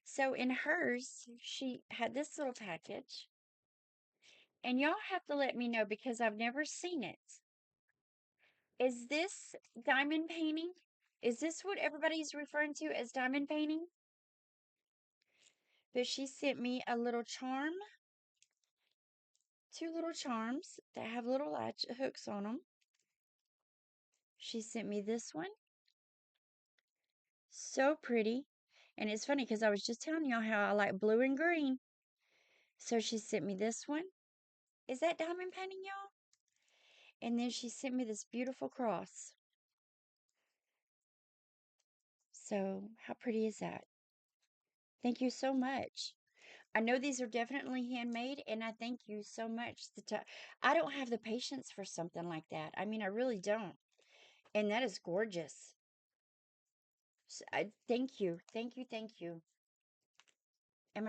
So in hers, she had this little package. And y'all have to let me know because I've never seen it. Is this diamond painting? Is this what everybody's referring to as diamond painting? But she sent me a little charm. Two little charms that have little latch hooks on them. She sent me this one. So pretty. And it's funny because I was just telling y'all how I like blue and green. So she sent me this one. Is that diamond painting, y'all? And then she sent me this beautiful cross. So how pretty is that? Thank you so much. I know these are definitely handmade, and I thank you so much. I don't have the patience for something like that. I mean, I really don't. And that is gorgeous. So thank you. Thank you. Thank you. And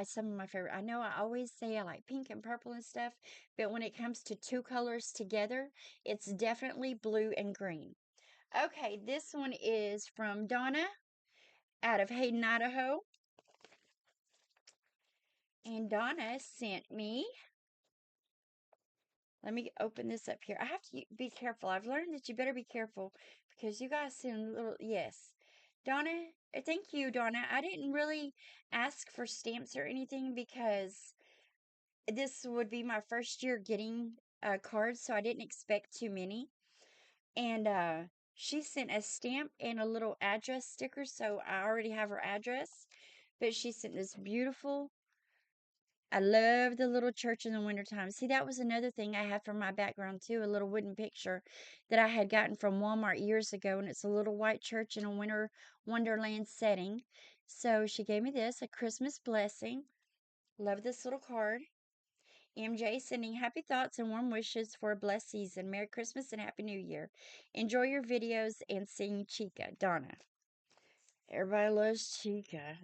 some of my favorite. I know I always say I like pink and purple and stuff, but when it comes to two colors together, it's definitely blue and green. Okay, this one is from Donna out of Hayden, Idaho. And Donna sent me, let me open this up here. I have to be careful. I've learned that you better be careful because you guys send little, yes. Donna, thank you, Donna. I didn't really ask for stamps or anything because this would be my first year getting cards, so I didn't expect too many. And she sent a stamp and a little address sticker, so I already have her address. But she sent this beautiful. I love the little church in the wintertime. See, that was another thing I had for my background too, a little wooden picture that I had gotten from Walmart years ago, and it's a little white church in a winter wonderland setting. So she gave me this, a Christmas blessing. Love this little card. MJ sending happy thoughts and warm wishes for a blessed season. Merry Christmas and Happy New Year. Enjoy your videos and sing Chica. Donna. Everybody loves Chica.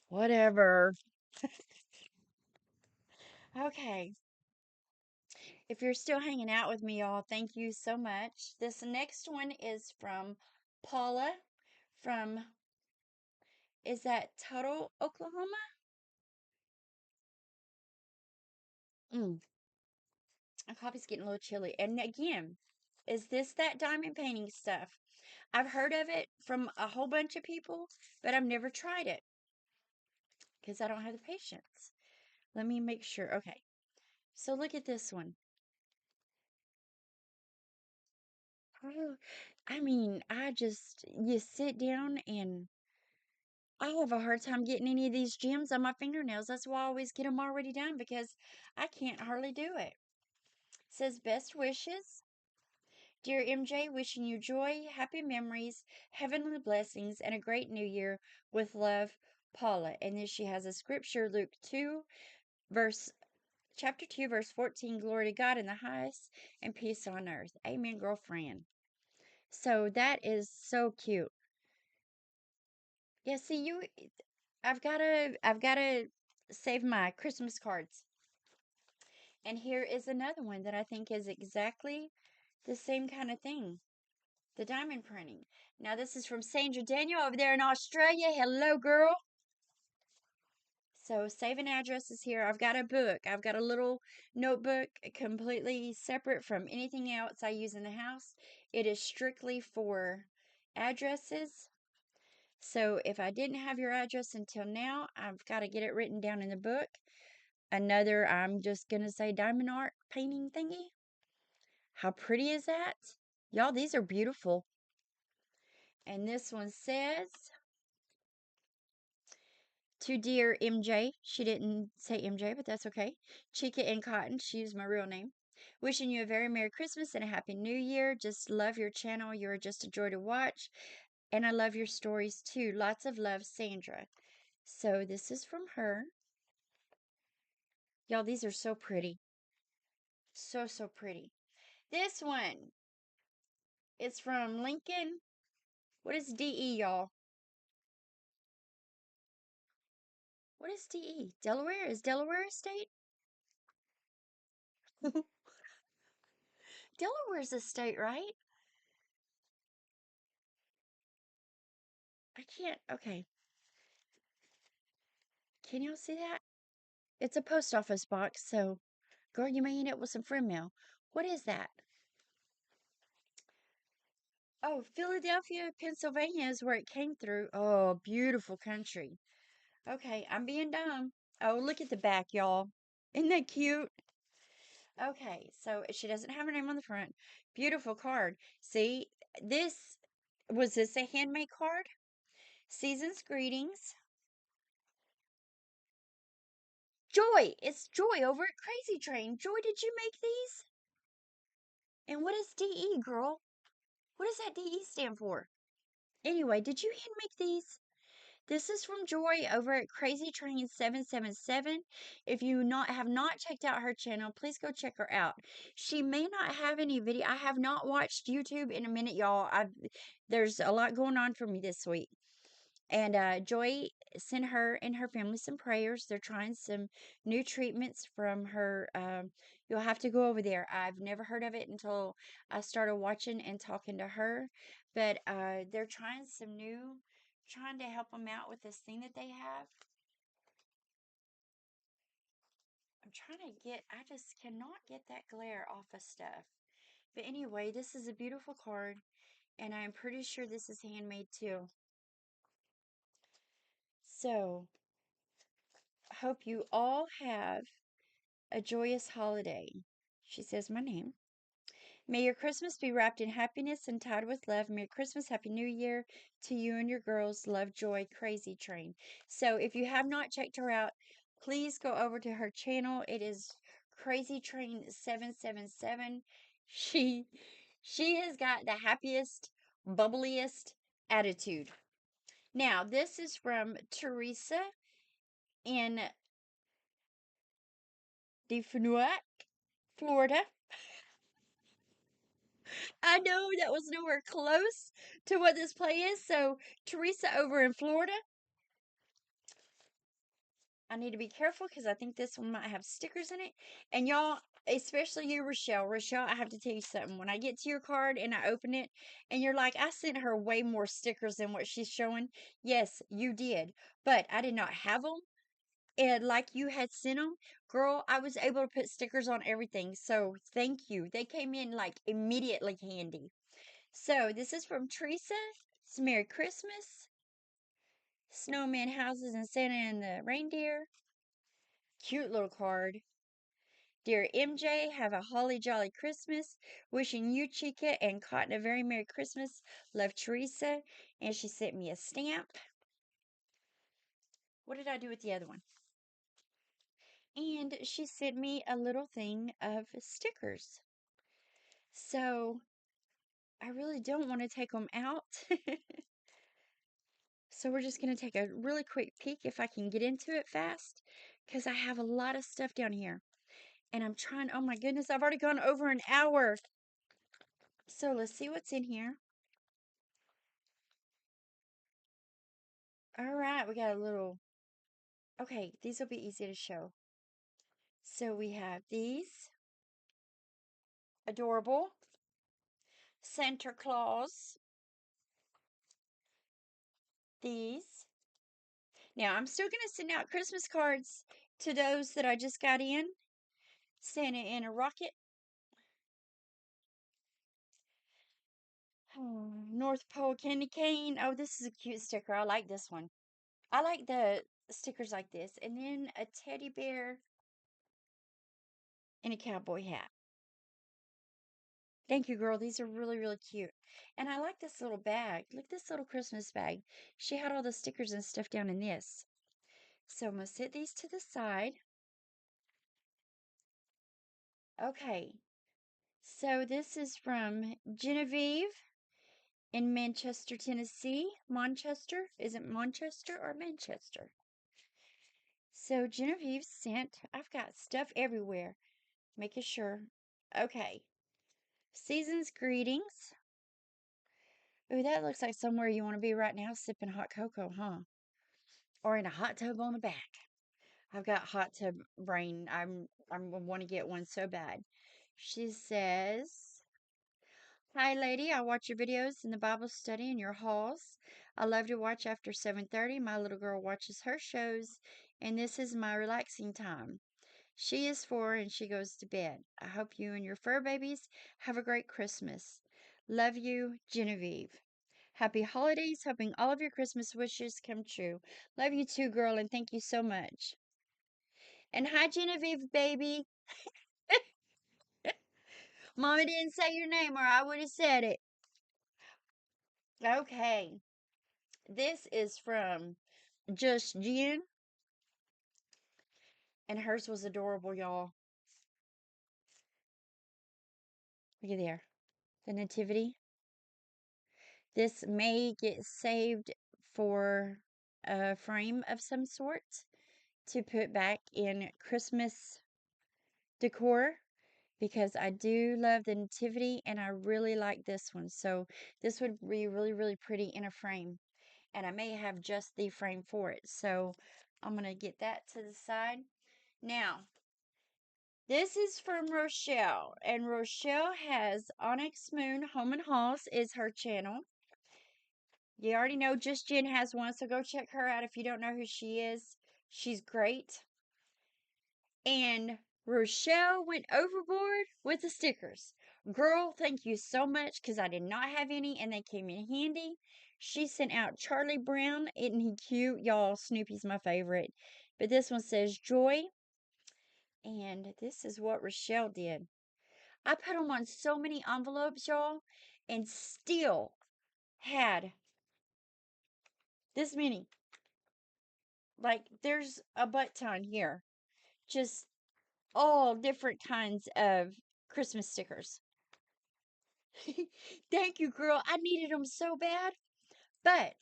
Whatever. Okay. If you're still hanging out with me, y'all, thank you so much. This next one is from Paula from, is that Tuttle, Oklahoma? My coffee's getting a little chilly. And again, is this that diamond painting stuff? I've heard of it from a whole bunch of people, but I've never tried it because I don't have the patience. Let me make sure. Okay. So look at this one. Oh, I mean, you sit down and I have a hard time getting any of these gems on my fingernails. That's why I always get them already done because I can't hardly do it. It says best wishes. Dear MJ, wishing you joy, happy memories, heavenly blessings, and a great new year with love, Paula. And then she has a scripture, Luke 2, chapter 2, verse 14. Glory to God in the highest and peace on earth. Amen, girlfriend. So that is so cute. Yeah, see you I've gotta save my Christmas cards. And here is another one that I think is exactly the same kind of thing. The diamond printing. Now this is from Sandra Daniel over there in Australia. Hello, girl. So save an address is here. I've got a book. I've got a little notebook completely separate from anything else I use in the house. It is strictly for addresses. So if I didn't have your address until now, I've got to get it written down in the book. Another, I'm just going to say diamond art painting thingy. How pretty is that? Y'all, these are beautiful. And this one says, to dear MJ, she didn't say MJ, but that's okay. Chica and Cotton, she used my real name. Wishing you a very Merry Christmas and a Happy New Year. Just love your channel. You're just a joy to watch. And I love your stories too. Lots of love, Sandra. So this is from her. Y'all, these are so pretty. So, so pretty. This one, it's from Lincoln. What is DE, y'all? What is DE? Delaware? Is Delaware a state? Delaware's a state, right? I can't. Okay. Can y'all see that? It's a post office box, so girl, you may end up with some friend mail. What is that? Oh, Philadelphia, Pennsylvania is where it came through. Oh, beautiful country. Okay, I'm being dumb. Oh, look at the back, y'all. Isn't that cute? Okay, so she doesn't have her name on the front. Beautiful card. See, this was this a handmade card? Season's greetings. Joy, it's Joy over at Crazy Train. Joy, did you make these? And what is DE, girl? What does that DE stand for? Anyway, did you hand make these? This is from Joy over at Crazy Train 777. If you not have not checked out her channel, please go check her out. She may not have any video. I have not watched YouTube in a minute, y'all. There's a lot going on for me this week. And Joy sent her and her family some prayers. They're trying some new treatments from her. You'll have to go over there. I've never heard of it until I started watching and talking to her. But they're trying some new, trying to help them out with this thing that they have. I'm trying to get, I just cannot get that glare off of stuff. But anyway, this is a beautiful card. And I'm pretty sure this is handmade too. So, hope you all have a joyous holiday. She says my name. May your Christmas be wrapped in happiness and tied with love. Merry Christmas, Happy New Year to you and your girls. Love, Joy, Crazy Train. So if you have not checked her out, please go over to her channel. It is Crazy Train 777. She has got the happiest, bubbliest attitude. Now, this is from Teresa in DeFnuac, Florida. I know that was nowhere close to what this play is. So, Teresa over in Florida, I need to be careful because I think this one might have stickers in it. And y'all, especially you, Rochelle. Rochelle, I have to tell you something. When I get to your card and I open it, and you're like, I sent her way more stickers than what she's showing. Yes, you did. But I did not have them. And like you had sent them, girl, I was able to put stickers on everything. So thank you. They came in like immediately handy. So this is from Teresa. It's Merry Christmas. Snowman houses and Santa and the reindeer. Cute little card. Dear MJ, have a holly jolly Christmas. Wishing you, Chica, and Cotton a very Merry Christmas. Love, Teresa. And she sent me a stamp. What did I do with the other one? And she sent me a little thing of stickers. So I really don't want to take them out. So we're just going to take a really quick peek if I can get into it fast because I have a lot of stuff down here. And I'm trying, oh my goodness, I've already gone over an hour. So let's see what's in here. All right, we got a little. Okay, these will be easy to show. So we have these adorable Santa Claus. These. Now, I'm still going to send out Christmas cards to those that I just got in. Santa in a rocket. North Pole candy cane. Oh, this is a cute sticker. I like this one. I like the stickers like this. And then a teddy bear in a cowboy hat. Thank you, girl. These are really, really cute. And I like this little bag. Look at this little Christmas bag. She had all the stickers and stuff down in this. So I'm going to set these to the side. Okay. So this is from Genevieve in Manchester, Tennessee. Manchester? Is it Manchester or Manchester? So Genevieve sent, I've got stuff everywhere. Making sure. Okay. Season's greetings. Ooh, that looks like somewhere you want to be right now, sipping hot cocoa, huh? Or in a hot tub on the back. I've got hot tub brain. I want to get one so bad. She says, "Hi, lady. I watch your videos in the Bible study in your halls. I love to watch after 7:30. My little girl watches her shows, and this is my relaxing time. She is 4 and she goes to bed. I hope you and your fur babies have a great Christmas. Love you, Genevieve. Happy holidays. Hoping all of your Christmas wishes come true. Love you too, girl, and thank you so much." And hi, Genevieve, baby. Mama didn't say your name or I would have said it. Okay. This is from Just Jen, and hers was adorable, y'all. Look at there. The nativity. This may get saved for a frame of some sort to put back in Christmas decor because I do love the nativity and I really like this one. So this would be really, really pretty in a frame. And I may have just the frame for it. So I'm going to get that to the side. Now, this is from Rochelle. And Rochelle has Onyx Moon Home and Hauls is her channel. You already know Just Jen has one, so go check her out if you don't know who she is. She's great. And Rochelle went overboard with the stickers. Girl, thank you so much because I did not have any and they came in handy. She sent out Charlie Brown. Isn't he cute? Y'all, Snoopy's my favorite. But this one says Joy. And this is what Rochelle did. I put them on so many envelopes, y'all, and still had this many. Like, there's a butt ton here. Just all different kinds of Christmas stickers. Thank you, girl. I needed them so bad. But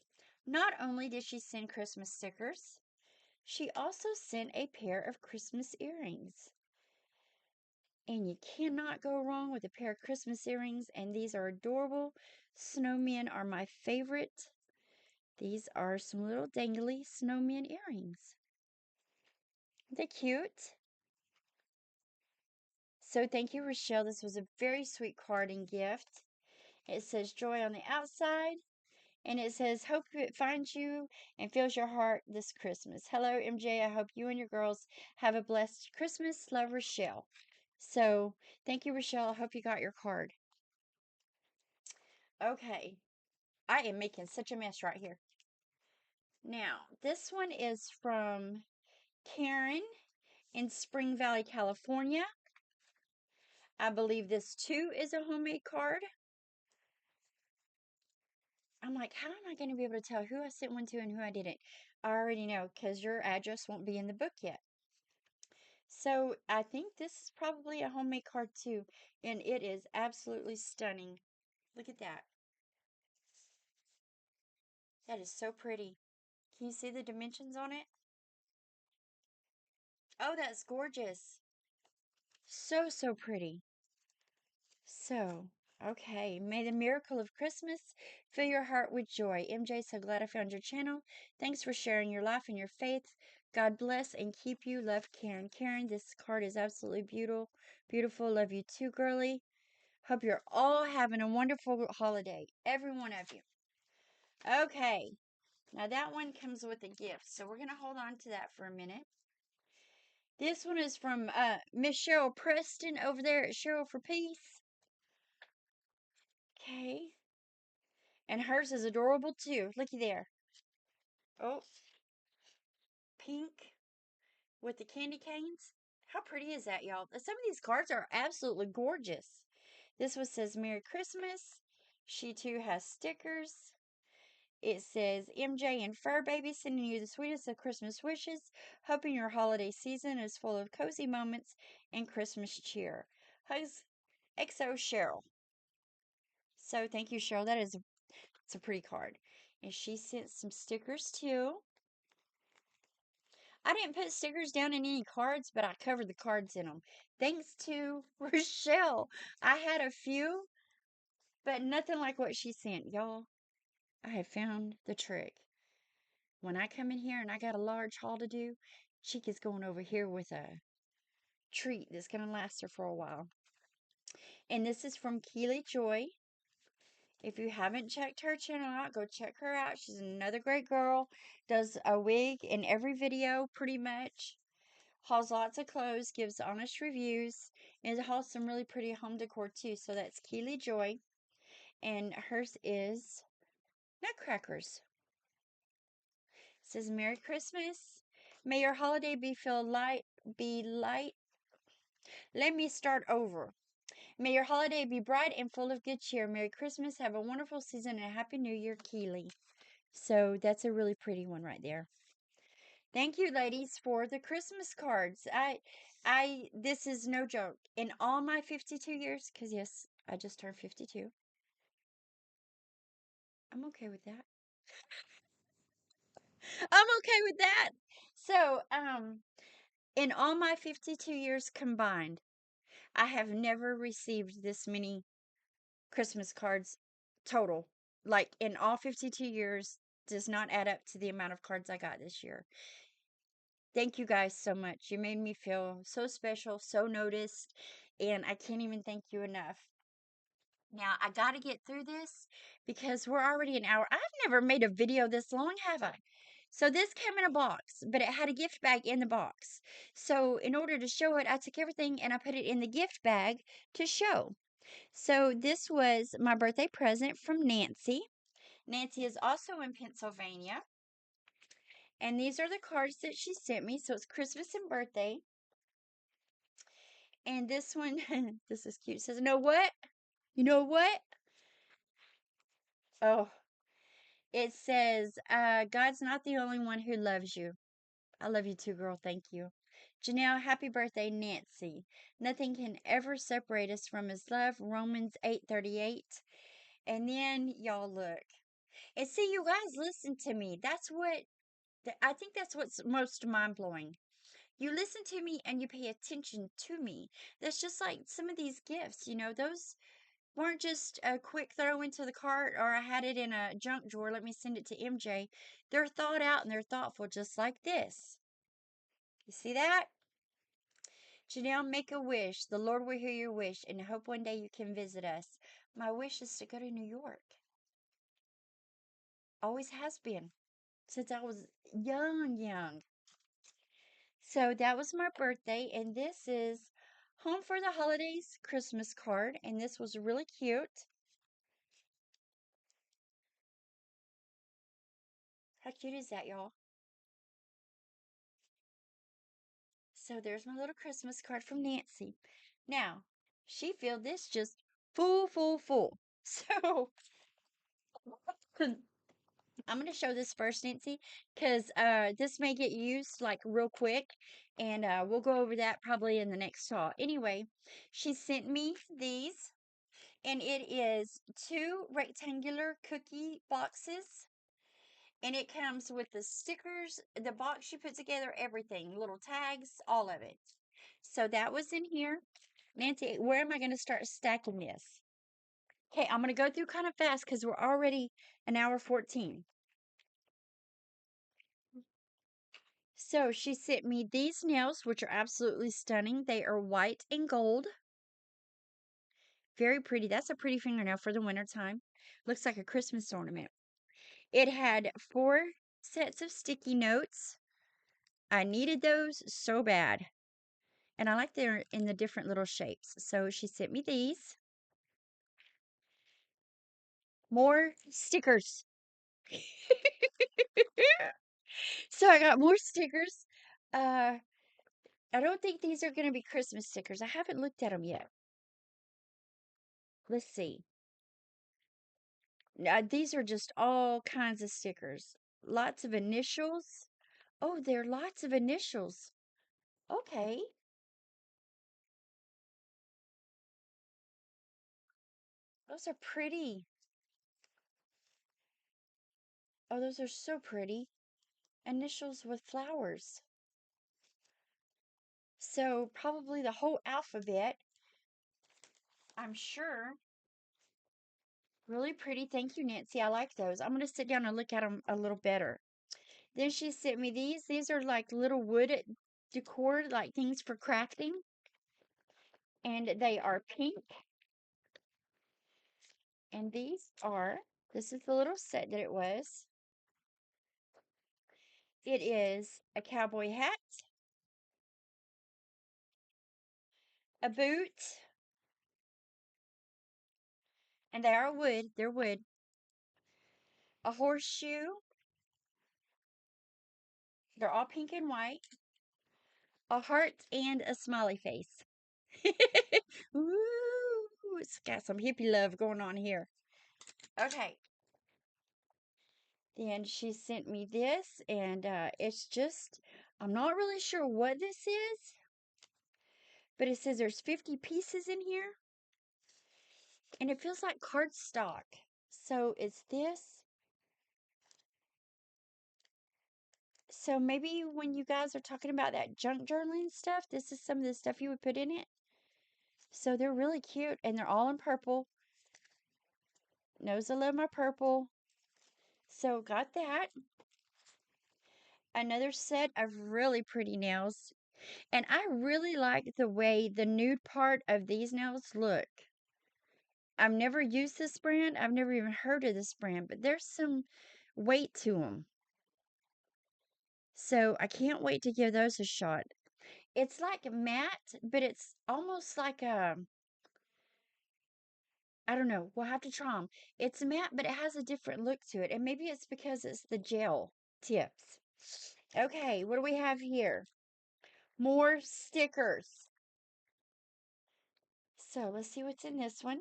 not only did she send Christmas stickers, she also sent a pair of Christmas earrings. And you cannot go wrong with a pair of Christmas earrings. And these are adorable. Snowmen are my favorite. These are some little dangly snowman earrings. They're cute. So thank you, Rochelle. This was a very sweet card and gift. It says joy on the outside. And it says, hope it finds you and fills your heart this Christmas. Hello, MJ. I hope you and your girls have a blessed Christmas. Love, Rochelle. So thank you, Rochelle. I hope you got your card. Okay. I am making such a mess right here. Now, this one is from Karen in Spring Valley, California. I believe this too is a homemade card. I'm like, how am I going to be able to tell who I sent one to and who I didn't? I already know because your address won't be in the book yet. So I think this is probably a homemade card too. And it is absolutely stunning. Look at that. That is so pretty. Can you see the dimensions on it? Oh, that's gorgeous. So, so pretty. So, Okay, may the miracle of Christmas fill your heart with joy. MJ, so glad I found your channel. Thanks for sharing your life and your faith. God bless and keep you. Love, Karen. Karen, this card is absolutely beautiful. Beautiful. Love you too, girly. Hope you're all having a wonderful holiday. Every one of you. Okay, now that one comes with a gift, so we're going to hold on to that for a minute. This one is from Miss Cheryl Preston over there at Cheryl for Peace. Okay. And hers is adorable too. Looky there. Oh, pink with the candy canes. How pretty is that, y'all? Some of these cards are absolutely gorgeous. This one says Merry Christmas. She too has stickers. It says MJ and Fur Baby sending you the sweetest of Christmas wishes. Hoping your holiday season is full of cozy moments and Christmas cheer. Hugs, XO Cheryl. So thank you, Cheryl. It's a pretty card. And she sent some stickers too. I didn't put stickers down in any cards, but I covered the cards in them. Thanks to Rochelle. I had a few, but nothing like what she sent. Y'all, I have found the trick. When I come in here and I got a large haul to do, Chica's going over here with a treat that's going to last her for a while. And this is from Keely Joy. If you haven't checked her channel out, go check her out. She's another great girl. Does a wig in every video, pretty much. Hauls lots of clothes, gives honest reviews, and it hauls some really pretty home decor too. So that's Keely Joy. And hers is Nutcrackers. It says Merry Christmas. May your holiday be light. Let me start over. May your holiday be bright and full of good cheer. Merry Christmas. Have a wonderful season and a Happy New Year, Keely. So that's a really pretty one right there. Thank you, ladies, for the Christmas cards. This is no joke. In all my 52 years, because yes, I just turned 52. I'm okay with that. I'm okay with that. So, in all my 52 years combined, I have never received this many Christmas cards total. Like in all 52 years, does not add up to the amount of cards I got this year. Thank you guys so much. You made me feel so special, so noticed, and I can't even thank you enough. Now, I got to get through this because we're already an hour. I've never made a video this long, have I? So this came in a box, but it had a gift bag in the box. So in order to show it, I took everything and I put it in the gift bag to show. So this was my birthday present from Nancy. Nancy is also in Pennsylvania. And these are the cards that she sent me. So it's Christmas and birthday. And this one, this is cute. It says, know what? You know what? Oh, it says, God's not the only one who loves you. I love you too, girl. Thank you. Janelle, happy birthday, Nancy. Nothing can ever separate us from his love. Romans 8:38. And then y'all look. And see, you guys listen to me. I think that's what's most mind blowing. You listen to me and you pay attention to me. That's just like some of these gifts, those weren't just a quick throw into the cart or I had it in a junk drawer. Let me send it to MJ. They're thought out and they're thoughtful, just like this. You see that? Janelle, make a wish. The Lord will hear your wish and hope one day you can visit us. My wish is to go to New York. Always has been since I was young. So that was my birthday, and this is Home for the Holidays Christmas card, and this was really cute. How cute is that, y'all? So there's my little Christmas card from Nancy. Now, she filled this just full. So I'm going to show this first, Nancy, because this may get used like real quick, and we'll go over that probably in the next haul. Anyway, she sent me these, and it is 2 rectangular cookie boxes, and it comes with the stickers, the box she put together, everything, little tags, all of it. So that was in here. Nancy, where am I going to start stacking this? Okay, I'm going to go through kind of fast because we're already an hour 14. So she sent me these nails, which are absolutely stunning. They are white and gold. Very pretty. That's a pretty fingernail for the wintertime. Looks like a Christmas ornament. It had 4 sets of sticky notes. I needed those so bad. And I like they're in the different little shapes. So she sent me these. More stickers. So I got more stickers. Uh, I don't think these are going to be Christmas stickers. I haven't looked at them yet. Let's see. These are just all kinds of stickers. Lots of initials. Oh, there are lots of initials. Okay. Those are pretty. Oh, those are so pretty. Initials with flowers. So probably the whole alphabet. I'm sure. Really pretty. Thank you, Nancy. I like those. I'm going to sit down and look at them a little better. Then she sent me these. These are like little wood decor, like things for crafting. And they are pink. And this is the little set that it was. It is a cowboy hat, a boot, and they are wood. They're wood. A horseshoe. They're all pink and white. A heart and a smiley face. Ooh, it's got some hippie love going on here. Okay. Then she sent me this, and it's just, I'm not really sure what this is, but it says there's 50 pieces in here, and it feels like cardstock. So it's this. So maybe when you guys are talking about that junk journaling stuff, this is some of the stuff you would put in it. So they're really cute, and they're all in purple. Knows I love my purple. So got that. Another set of really pretty nails. And I really like the way the nude part of these nails look. I've never used this brand. I've never even heard of this brand, but there's some weight to them. So I can't wait to give those a shot. It's like matte, but it's almost like a, I don't know. We'll have to try them. It's matte, but it has a different look to it. And maybe it's because it's the gel tips. Okay, what do we have here? More stickers. So let's see what's in this one.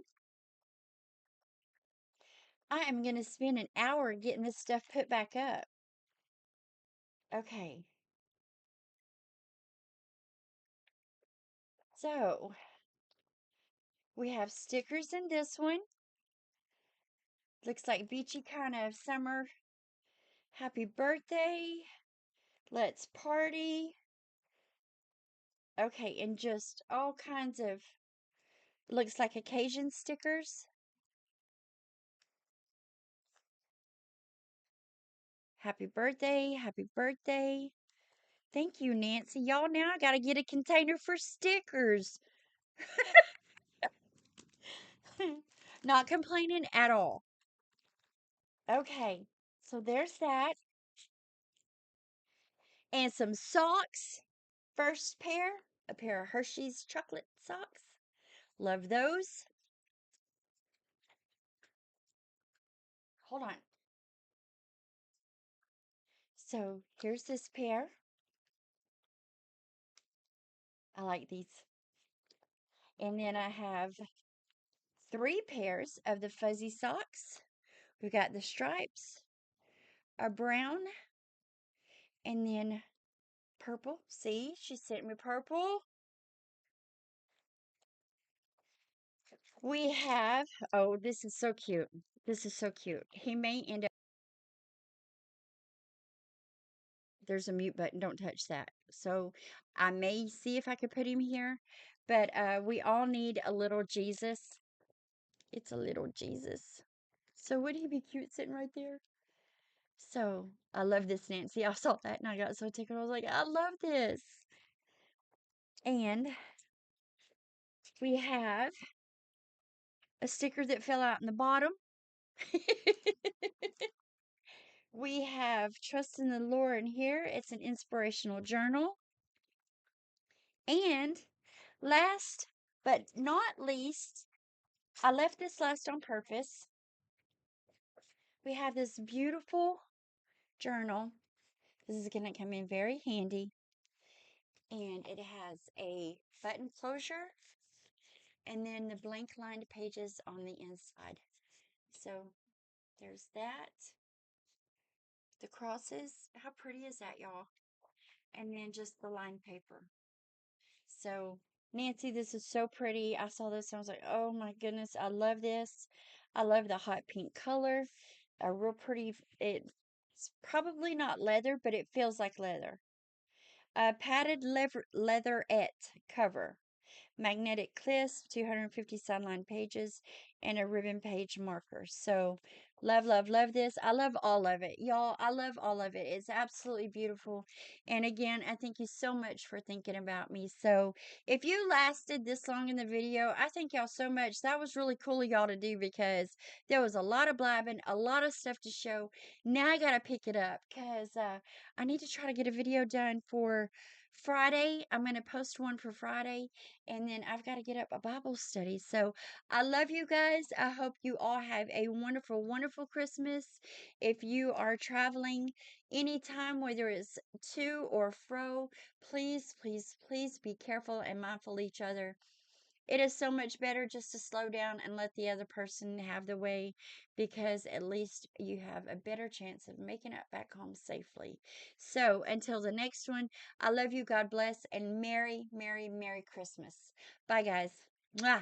I am going to spend an hour getting this stuff put back up. Okay. So we have stickers in this one. Looks like beachy kind of summer. Happy birthday. Let's party. Okay, and just all kinds of, looks like occasion stickers. Happy birthday. Happy birthday. Thank you, Nancy. Y'all, now I got to get a container for stickers. Not complaining at all. Okay, so there's that. And some socks. First pair, a pair of Hershey's chocolate socks. Love those. Hold on. So here's this pair. I like these. And then I have 3 pairs of the fuzzy socks. We've got the stripes, a brown, and then purple. See, she sent me purple. We have, oh, this is so cute. This is so cute. He may end up, there's a mute button. Don't touch that. So I may see if I could put him here, but we all need a little Jesus. It's a little Jesus. So wouldn't he be cute sitting right there? So I love this, Nancy. I saw that and I got so tickled. I was like, I love this. And we have a sticker that fell out in the bottom. We have Trust in the Lord in here. It's an inspirational journal. And last but not least, I left this last on purpose. We have this beautiful journal. This is going to come in very handy. And it has a button closure and then the blank lined pages on the inside. So there's that. The crosses. How pretty is that, y'all? And then just the lined paper. So, Nancy, this is so pretty. I saw this and I was like, oh my goodness, I love this. I love the hot pink color. A real pretty, it's probably not leather, but it feels like leather. A padded leatherette cover. Magnetic clisp, 250 sideline pages, and a ribbon page marker. So, love, love, love this. I love all of it. Y'all, I love all of it. It's absolutely beautiful. And again, I thank you so much for thinking about me. So, if you lasted this long in the video, I thank y'all so much. That was really cool of y'all to do because there was a lot of blabbing, a lot of stuff to show. Now I got to pick it up because I need to try to get a video done for Friday. I'm going to post one for Friday, and then I've got to get up a Bible study. So I love you guys. I hope you all have a wonderful, wonderful Christmas. If you are traveling anytime, whether it's to or fro, please, please, please be careful and mindful of each other. It is so much better just to slow down and let the other person have the way, because at least you have a better chance of making it back home safely. So until the next one, I love you. God bless, and Merry, Merry, Merry Christmas. Bye, guys. Mwah.